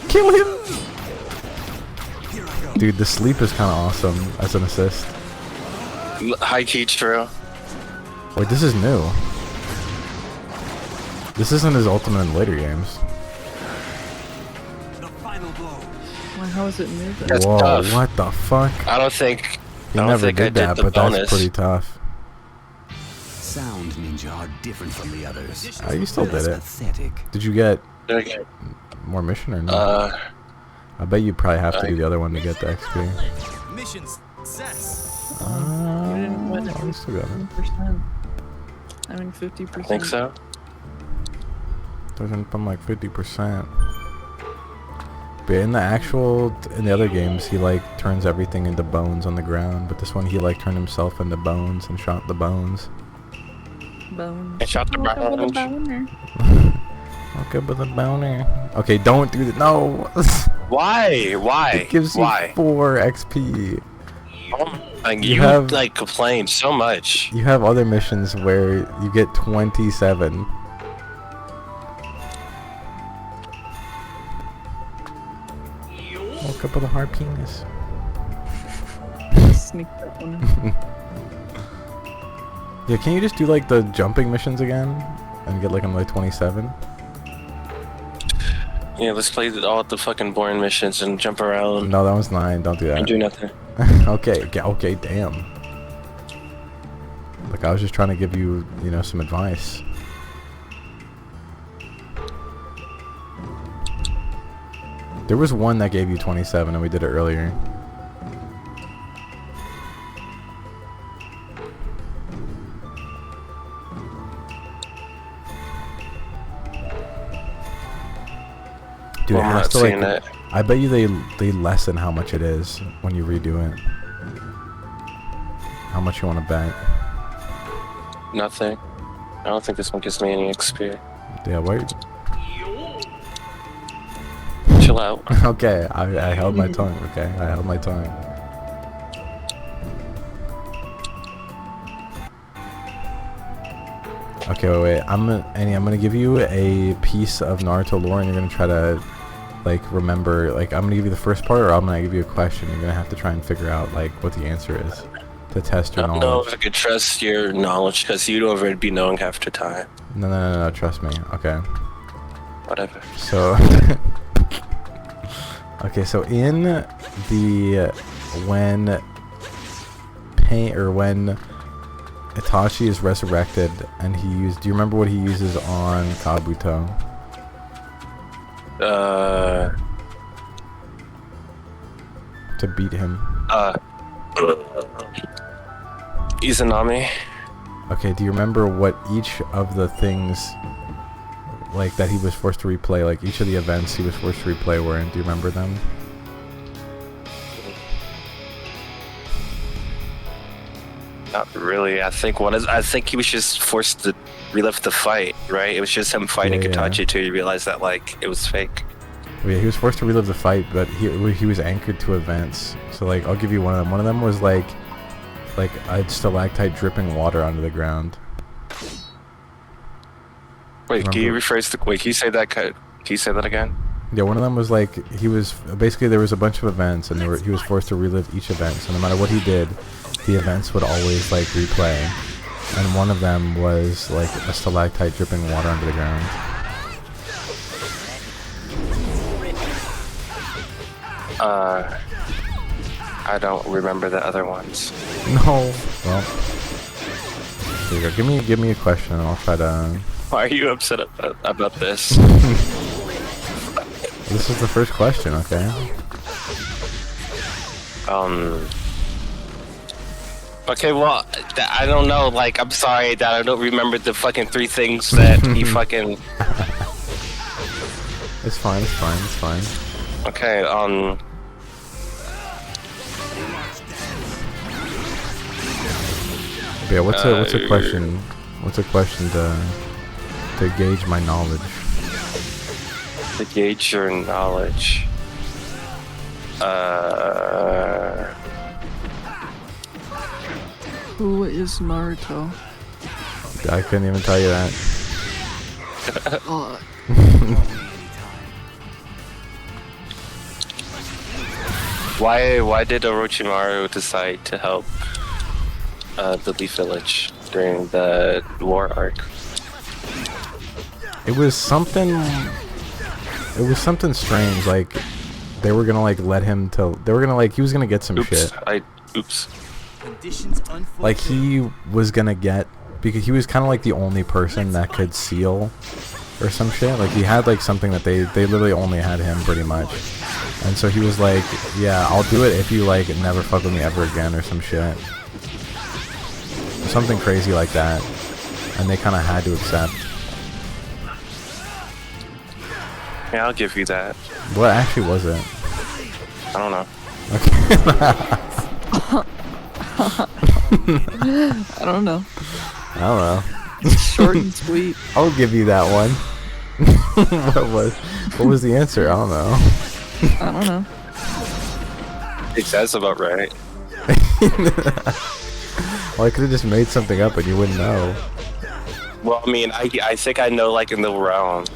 Kill him! Dude, the sleep is kind of awesome as an assist. High key true. Wait, this is new. This isn't his ultimate in later games. Well, how is it new then? That's Whoa, tough. what the fuck? I don't think. He I don't never think I did that, the but bonus. that's pretty tough. Sound ninja are different from the others. Oh, you still did it. Pathetic. Did you get Okay. more mission or not? I bet you probably have to do the other one to get the XP. Mission success. You didn't win it. Oh, we still got it. 50%. I mean 50%. I think so. Doesn't from 50%. But in the other games, he turns everything into bones on the ground. But this one, he turned himself into bones and shot the bones. Bones. I shot the bones. Okay, with a boner. Okay, don't do that. No. Why? Why? It gives you Why? 4 XP. You have- complain so much. You have other missions where you get 27. Woke up with a hard penis. Sneak that one in. Yeah, can you just do the jumping missions again and get another 27? Yeah, let's play all the fucking boring missions and jump around No, that was 9. Don't do that. and do nothing. Okay, damn. I was just trying to give you, some advice. There was one that gave you 27 and we did it earlier. Dude, Well, it I'm has not to seeing it. I bet you they lessen how much it is when you redo it. How much you want to bet? Nothing. I don't think this one gives me any XP. Yeah, wait. Chill out. Okay, I held my tongue. Okay, I held my tongue. Okay, wait. Annie, I'm gonna give you a piece of Naruto lore, and you're gonna try to like remember, like I'm gonna give you the first part, or I'm gonna give you a question. You're gonna have to try and figure out like what the answer is to test your I don't know knowledge. if I could trust your knowledge because you'd already be knowing half the time. No, trust me. Okay. Whatever. So, okay, so in the when Itachi is resurrected and he used, do you remember what he uses on Kabuto? To beat him. Izanami. Okay, do you remember what each of the things like that he was forced to replay, like each of the events he was forced to replay were in? Do you remember them? Not really. I think he was just forced to relive the fight, right? It was just him fighting Yeah. Itachi till he realized that like it was fake. Well, yeah, he was forced to relive the fight, but he was anchored to events. So like, I'll give you one of them. One of them was like a stalactite dripping water onto the ground. Wait, can you Remember? Wait, can you say that? Can you say that again? Yeah, one of them was like he was basically, there was a bunch of events and he was forced to relive each event. So no matter what he did, the events would always like replay. And one of them was like a stalactite dripping water onto the ground. I don't remember the other ones. No. Well, there you go. Give me a question and I'll try to. Why are you upset about this? This is the first question, okay? Okay, well, I don't know. Like, I'm sorry that I don't remember the fucking 3 things that he fucking. It's fine. Okay, Yeah, what's a question? What's a question to gauge my knowledge? To gauge your knowledge. Who is Naruto? I couldn't even tell you that. Why did Orochimaru decide to help the Leaf Village during the war arc? It was something strange. Like they were gonna like let him to. They were gonna like he was gonna get some shit. Oops. Conditions unfulfilled. Like he was gonna get, because he was kind of like the only person that could seal or some shit. Like he had like something that they literally only had him pretty much. And so he was like, yeah, I'll do it if you like never fuck with me ever again or some shit. Something crazy like that. And they kind of had to accept. Yeah, I'll give you that. What actually was it? I don't know. I don't know. I don't know. Short and sweet. I'll give you that one. What was the answer? I don't know. I don't know. That's about right. Well, I could have just made something up and you wouldn't know. Well, I mean, I think I know, like, in the realm.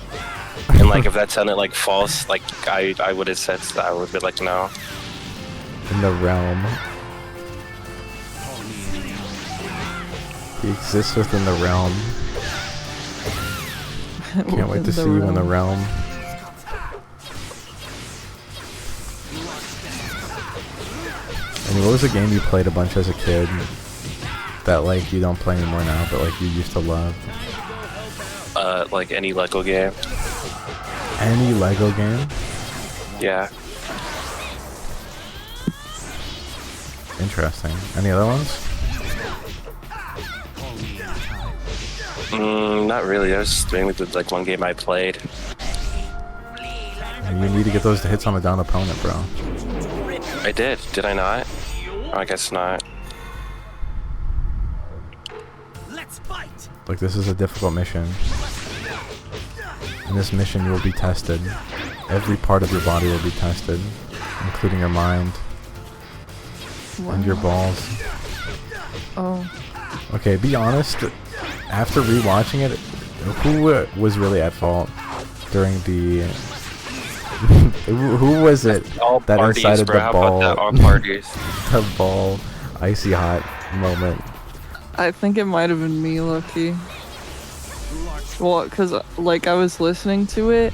And, like, if that sounded, like, false, like, I would have said that. I would be like, no. In the realm. He exists within the realm. Can't wait to see you in the realm. I mean, what was a game you played a bunch as a kid that, like, you don't play anymore now, but, like, you used to love? Like any Lego game. Any Lego game? Yeah. Interesting. Any other ones? Not really. That was mainly the, like, one game I played. You need to get those hits on a down opponent, bro. I did. Did I not? Oh, I guess not. Let's fight. Like, this is a difficult mission. In this mission, you will be tested. Every part of your body will be tested, including your mind and your balls. Oh. Okay, be honest. After rewatching it, who was really at fault during the Who was it All that parties, incited bro. the How about ball? that? All parties. The ball, icy hot moment. I think it might have been me, Loki. Well, cause like I was listening to it,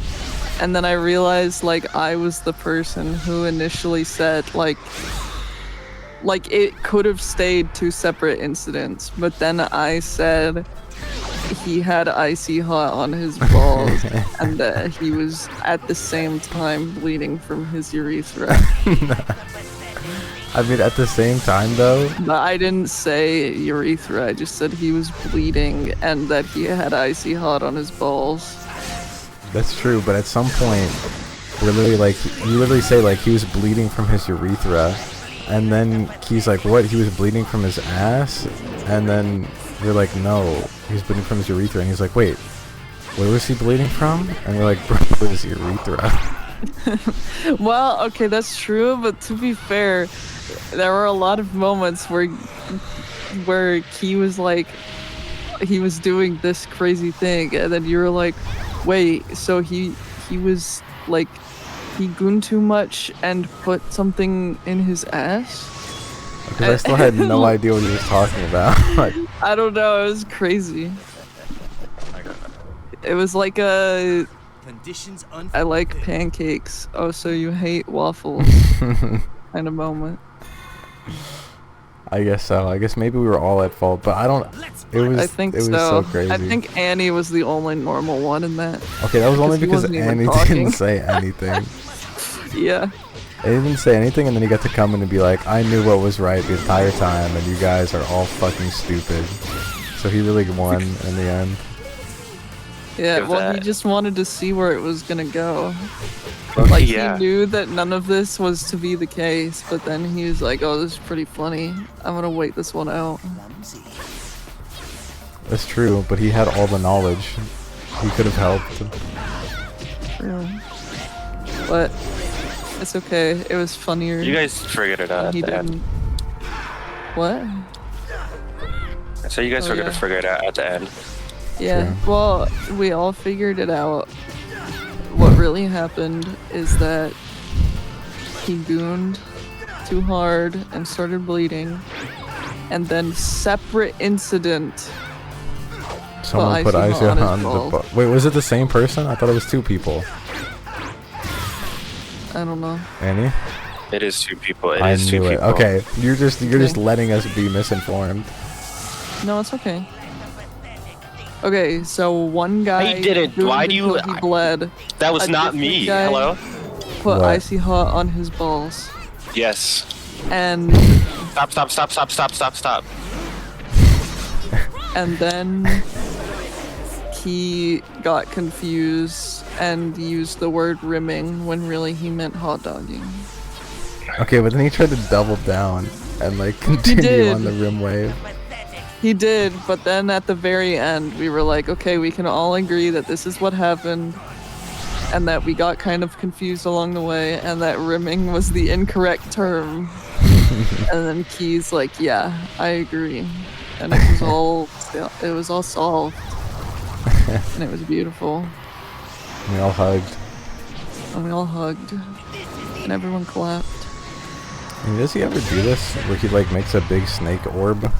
and then I realized like I was the person who initially said like it could have stayed two separate incidents, but then I said he had icy hot on his balls and that he was at the same time bleeding from his urethra. I mean, at the same time though. But I didn't say urethra, I just said he was bleeding and that he had icy hot on his balls. That's true, but at some point, we're literally like, you literally say like he was bleeding from his urethra, and then he's like, what? He was bleeding from his ass, and then we're like, no, he was bleeding from his urethra, and he's like, wait, where was he bleeding from? And we're like, bro, his urethra. Well, okay, that's true, but to be fair, there were a lot of moments where he was like, he was doing this crazy thing, and then you were like, wait, so he was like, he gooned too much and put something in his ass? Because I still had no idea what he was talking about. Like, I don't know, it was crazy. It was like a, Conditions I like unfolded. pancakes, oh so you hate waffles kind of moment. I guess so. I guess maybe we were all at fault, but I don't. It was. I think it was so. so crazy. I think Annie was the only normal one in that. Okay, that was only he because wasn't even Annie talking. didn't say anything. Yeah. He didn't say anything, and then he got to come in and be like, I knew what was right the entire time, and you guys are all fucking stupid. So he really won in the end. Yeah, Give well, he that. just wanted to see where it was gonna go. Loki, Like, yeah. he knew that none of this was to be the case, but then he was like, oh, this is pretty funny. I'm gonna wait this one out. That's true, but he had all the knowledge. He could have helped. Yeah. But it's okay. It was funnier. You guys figured it out when at he the end. didn't. What? So you guys Oh, were gonna yeah. figure it out at the end. Yeah, True. well, we all figured it out. What really happened is that he gooned too hard and started bleeding, and then separate incident. Someone put icy icy hot on on his the balls. ball. Wait, was it the same person? I thought it was two people. I don't know. Annie? It is two people. It I is two knew it. people. Okay, you're just Okay. letting us be misinformed. No, it's okay. Okay, so one guy. He didn't. gooned Why do you- until He bled. That was A not different me. guy- Hello? Put What? icy hot on his balls, Yes. and Stop. and then he got confused and used the word rimming when really he meant hot dogging. Okay, but then he tried to double down and like continue did. on the rim wave. He did, but then at the very end, we were like, okay, we can all agree that this is what happened, and that we got kind of confused along the way, and that rimming was the incorrect term. And then Key's like, yeah, I agree. And it was all solved. And it was beautiful. We all hugged. And we all hugged. And everyone clapped. And does he ever do this where he like makes a big snake orb?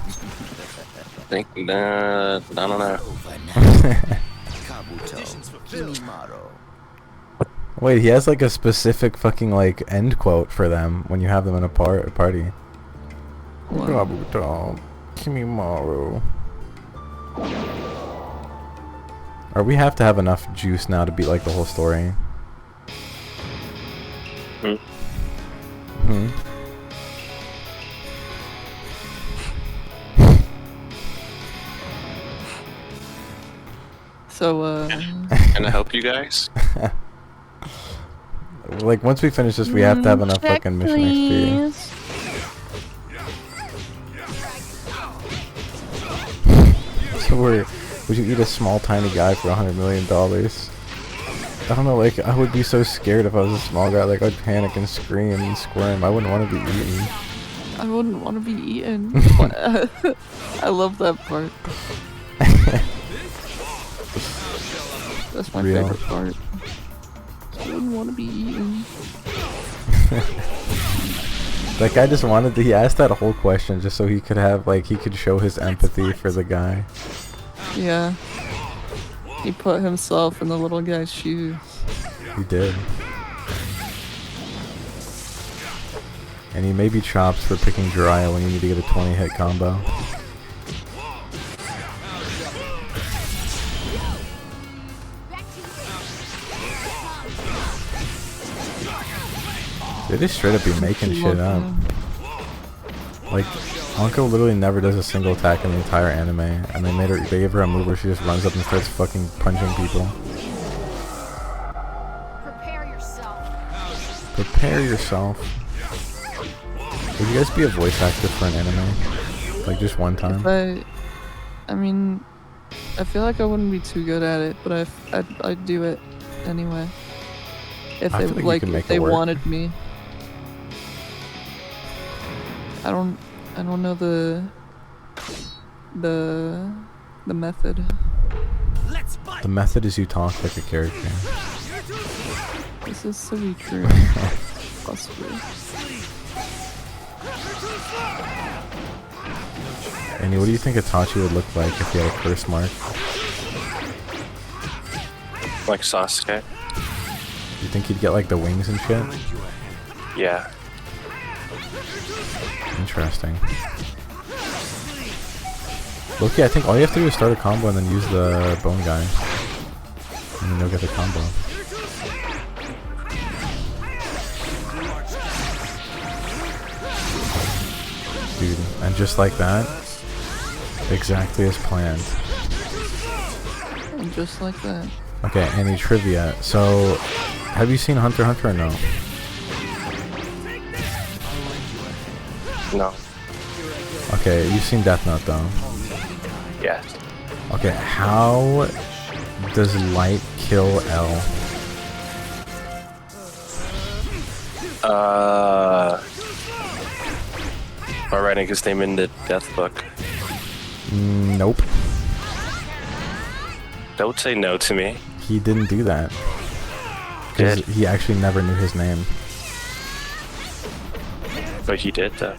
I don't know. Conditions fulfilled. Wait, he has like a specific fucking like end quote for them when you have them in a party. What? Kabuto, Kimimaru. Or we have to have enough juice now to beat like the whole story. Hmm. So, Can I help you guys? Like once we finish this, we have to have enough fucking mission XP. So would you eat a small tiny guy for $100 million? I don't know, like I would be so scared if I was a small guy. Like I'd panic and scream and squirm. I wouldn't want to be eaten. I wouldn't want to be eaten. I love that part. That's my Real. favorite part. I wouldn't want to be eaten. That guy just wanted to, he asked that whole question just so he could have, like, he could show his empathy for the guy. Yeah. He put himself in the little guy's shoes. He did. And he may be chops for picking Jiraiya when you need to get a 20-hit combo. They just straight up be making shit up. Like, Anko literally never does a single attack in the entire anime, and they gave her a move where she just runs up and starts fucking punching people. Prepare yourself. Prepare yourself. Would you guys be a voice actor for an anime? Like, just one time? I mean, I feel like I wouldn't be too good at it, but I'd do it anyway. If I they feel like you like, can make if they it work. wanted me. I don't know the method. Let's fight. The method is you talk like a character. This is so true. Possibly. Annie, what do you think Itachi would look like if he had a curse mark? Like Sasuke. You think he'd get like the wings and shit? Yeah. Interesting. Loki, I think all you have to do is start a combo and then use the bone guy. And then you'll get the combo. Dude, and just like that, exactly as planned. And just like that. Okay, any trivia. So, have you seen Hunter x Hunter or no? No. Okay, you've seen Death Note though. Yes. Okay, how does light kill L? By writing his name in the death book. Nope. Don't say no to me. He didn't do that. Because he actually never knew his name. But he did, though.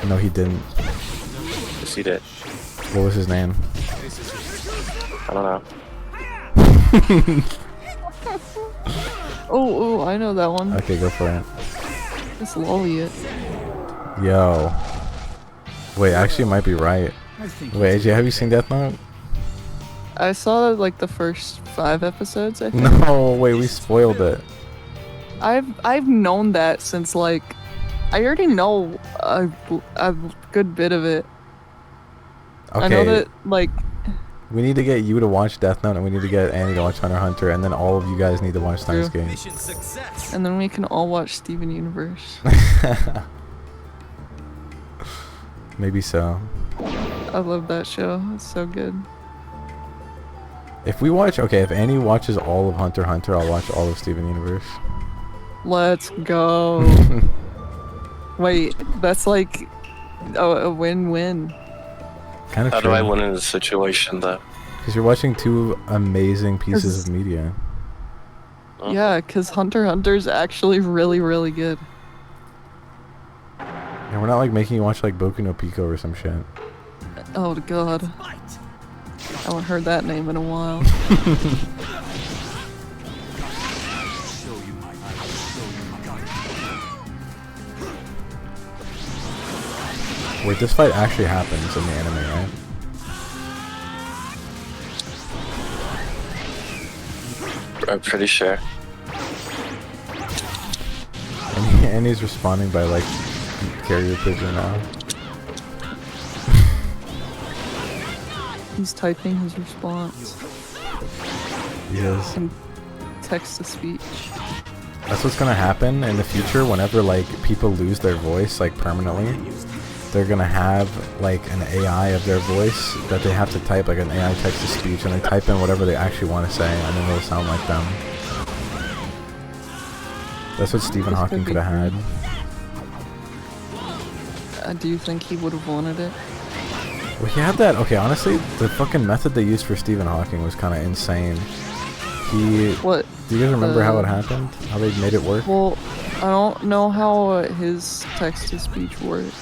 No, he didn't. Yes, he did. What was his name? I don't know. Oh, I know that one. Okay, go for it. It's Lolliot. Yo. Wait, actually, it might be right. Wait, AJ, have you seen Death Note? I saw like the first 5 episodes, I think. No, wait, we spoiled it. I've known that since like I already know a good bit of it. Okay, I know that like we need to get you to watch Death Note, and we need to get Annie to watch Hunter x Hunter, and then all of you guys need to watch Steins Gate. Mission success. and then we can all watch Steven Universe. Maybe so. I love that show. It's so good. If we watch, okay, if Annie watches all of Hunter x Hunter, I'll watch all of Steven Universe. Let's go. Wait, that's like a win-win. Kind of How true. do I win in this situation, though? Because you're watching 2 amazing pieces of media. Huh? Yeah, because Hunter x Hunter's actually really, really good. And we're not like making you watch like Boku no Pico or some shit. Oh god. I haven't heard that name in a while. Wait, this fight actually happens in the anime, right? I'm pretty sure. And he's responding by like carrier pigeon now. He's typing his response Yes. in text-to-speech. That's what's gonna happen in the future whenever like people lose their voice like permanently. They're gonna have like an AI of their voice that they have to type, like an AI text-to-speech, and they type in whatever they actually want to say, and then it'll sound like them. That's what Stephen This Hawking could could have be had. Do you think he would have wanted it? Well, he had that. Okay, honestly, the fucking method they used for Stephen Hawking was kind of insane. He What? Do you guys remember how it happened? How they made it work? Well, I don't know how his text-to-speech worked.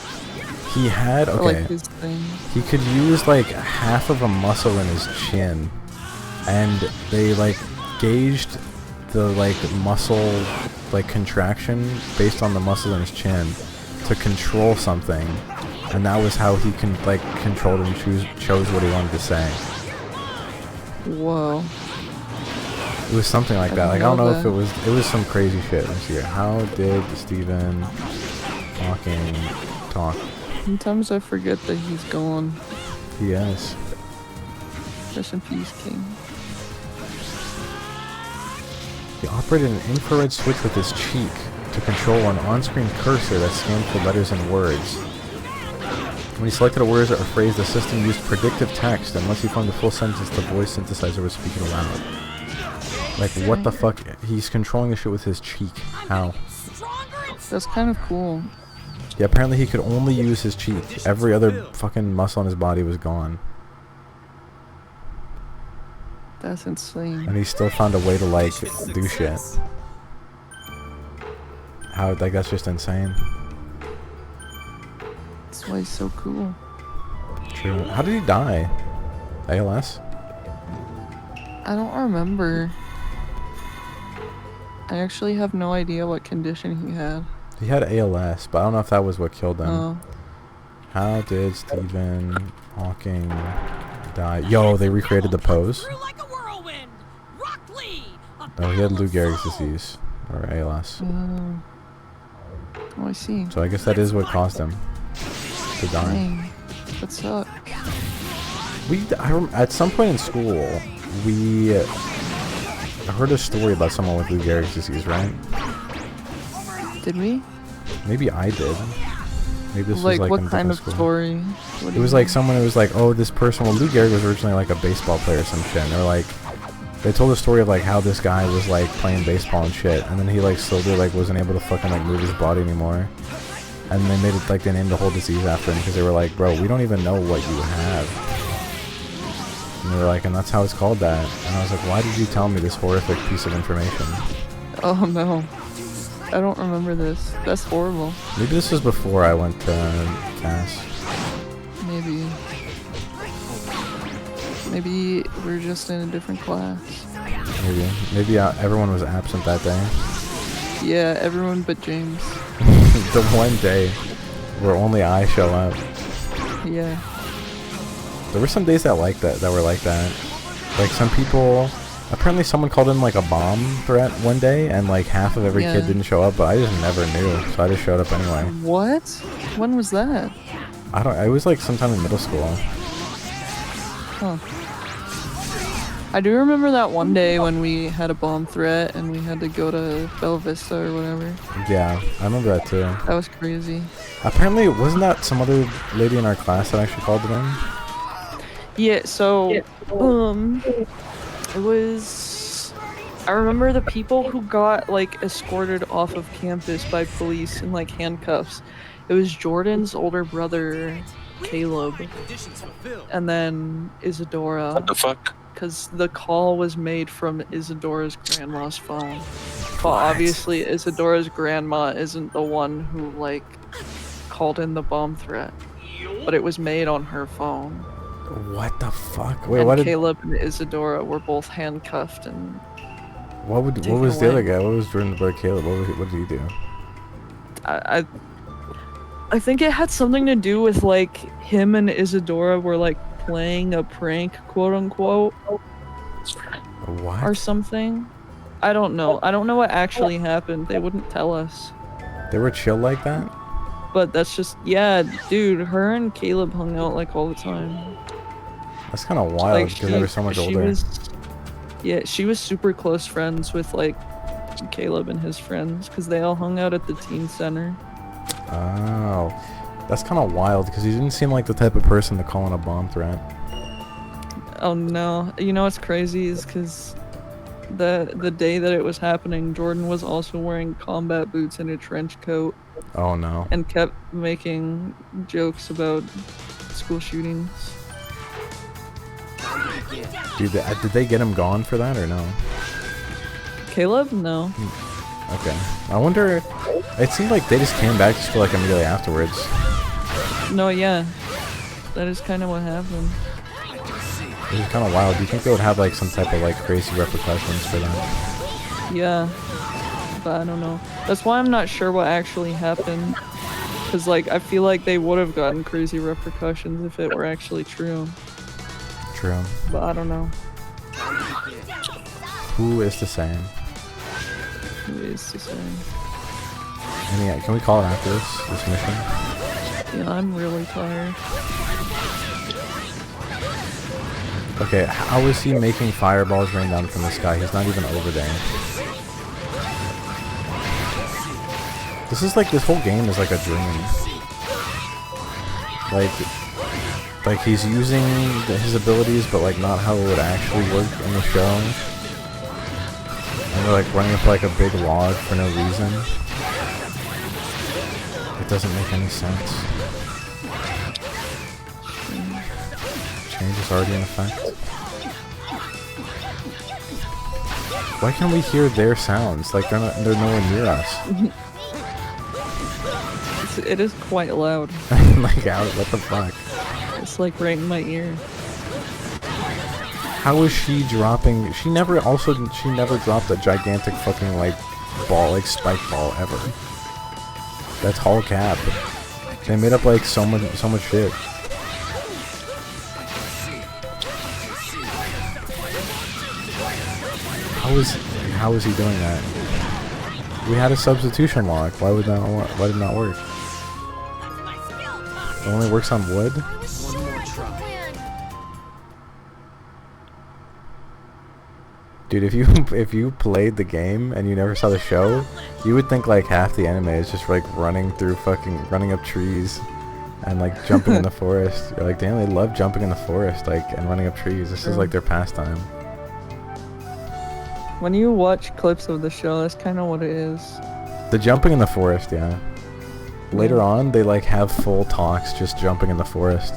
He had, Or, okay, like, his thing. he could use like half of a muscle in his chin, and they like gauged the like muscle like contraction based on the muscle in his chin to control something, and that was how he can like controlled and chose what he wanted to say. Whoa. It was something like that. Like I don't know if it was some crazy shit. Let's see here. How did Stephen Hawking talk? Sometimes I forget that he's gone. He is. Rest in peace, King. He operated an infrared switch with his cheek to control an on-screen cursor that scanned for letters and words. When he selected a word or phrase, the system used predictive text, and once he formed a full sentence, the voice synthesizer was speaking aloud. Like, what the fuck? He's controlling the shit with his cheek. How? That's kind of cool. Yeah, apparently he could only use his cheek. Every other fucking muscle in his body was gone. That's insane. And he still found a way to, like, do shit. How, like, that's just insane. That's why he's so cool. True. How did he die? ALS? I don't remember. I actually have no idea what condition he had. He had ALS, but I don't know if that was what killed him. Oh. How did Stephen Hawking die? Yo, they recreated the pose. Oh, he had Lou Gehrig's disease, or ALS. Oh, I see. So I guess that is what caused him to die. Dang. That sucks. At some point in school, we heard a story about someone with Lou Gehrig's disease, right? Did we? Maybe I did. Maybe this Like, was like what in a kind different of school. story? What do It was you like mean? someone who was like, oh, this person, well, Lou Gehrig was originally like a baseball player or some shit, and they're like, they told a story of like how this guy was like playing baseball and shit, and then he like slowly like wasn't able to fucking like move his body anymore, and they made it like they named the whole disease after him because they were like, bro, we don't even know what you have, and they were like, and that's how it's called that, and I was like, why did you tell me this horrific piece of information? Oh no. I don't remember this. That's horrible. Maybe this was before I went to CAS. Maybe. Maybe we're just in a different class. Maybe everyone was absent that day. Yeah, everyone but James. The one day where only I show up. Yeah. There were some days that were like that. Like some people, apparently someone called in like a bomb threat one day, and like half of every kid didn't show up, but I just never knew, so I just showed up anyway. What? When was that? It was like sometime in middle school. Huh. I do remember that one day when we had a bomb threat and we had to go to Bella Vista or whatever. Yeah, I remember that too. That was crazy. Apparently, wasn't that some other lady in our class that actually called it in? Yeah, so, it was, I remember the people who got, like, escorted off of campus by police in, like, handcuffs. It was Jordan's older brother, Caleb, and then Isadora. What the fuck? Because the call was made from Isadora's grandma's phone. But obviously Isadora's grandma isn't the one who, like, called in the bomb threat. But it was made on her phone. What the fuck? Wait, And what did Caleb and Isadora were both handcuffed and what was the away. other guy? What was Jordan's brother Caleb? What did he do? I think it had something to do with, like, him and Isadora were, like, playing a prank, quote unquote, What? or something. I don't know. I don't know what actually happened. They wouldn't tell us. They were chill like that? But that's just, yeah, dude, her and Caleb hung out, like, all the time. That's kind of wild Like, because they were so much older. Yeah, she was super close friends with, like, Caleb and his friends, because they all hung out at the teen center. Oh, that's kind of wild because he didn't seem like the type of person to call in a bomb threat. Oh no, you know what's crazy is because the day that it was happening, Jordan was also wearing combat boots and a trench coat Oh no. and kept making jokes about school shootings. Dude, did they get him gone for that or no? Caleb? No. Okay. I wonder. It seemed like they just came back to school like immediately afterwards. No, yeah. That is kind of what happened. It was kind of wild. Do you think they would have like some type of like crazy repercussions for that? Yeah. But I don't know. That's why I'm not sure what actually happened. Because, like, I feel like they would have gotten crazy repercussions if it were actually true. True. But I don't know. Who is the same? Who is the same? Any, can we call it after this mission? Yeah, I'm really tired. Okay, how is he making fireballs rain down from the sky? He's not even over there. This is like, this whole game is like a dream. Like he's using his abilities, but like not how it would actually work in the show. And they're like running up like a big log for no reason. It doesn't make any sense. Change is already in effect. Why can't we hear their sounds? Like they're nowhere near us. It is quite loud. Like what the fuck? It's like right in my ear. How is she dropping? She never dropped a gigantic fucking like ball, like spike ball ever. That's all cap. They made up like so much shit. How is he doing that? We had a substitution lock. Why did it not work? It only works on wood? One more try. Dude, if you played the game and you never saw the show, you would think like half the anime is just like running up trees and like jumping in the forest. You're like, damn, they love jumping in the forest, like, and running up trees. This is like their pastime. When you watch clips of the show, that's kind of what it is. The jumping in the forest, yeah. Later on, they like have full talks just jumping in the forest.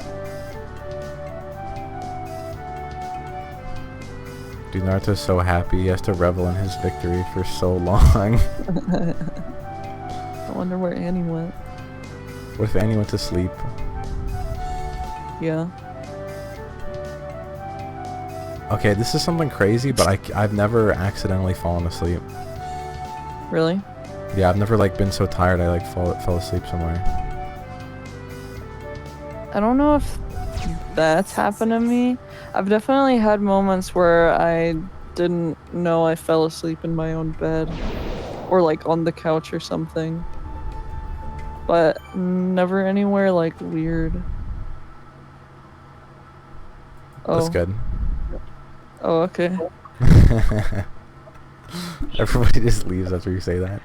Dude, Naruto's so happy. He has to revel in his victory for so long. I wonder where Annie went. What if Annie went to sleep? Yeah. Okay, this is something crazy, but I've never accidentally fallen asleep. Really? Yeah, I've never like been so tired I like fell asleep somewhere. I don't know if that's happened to me. I've definitely had moments where I didn't know I fell asleep in my own bed. Or like on the couch or something. But never anywhere like weird. Oh. That's good. Oh, okay. Everybody just leaves after you say that.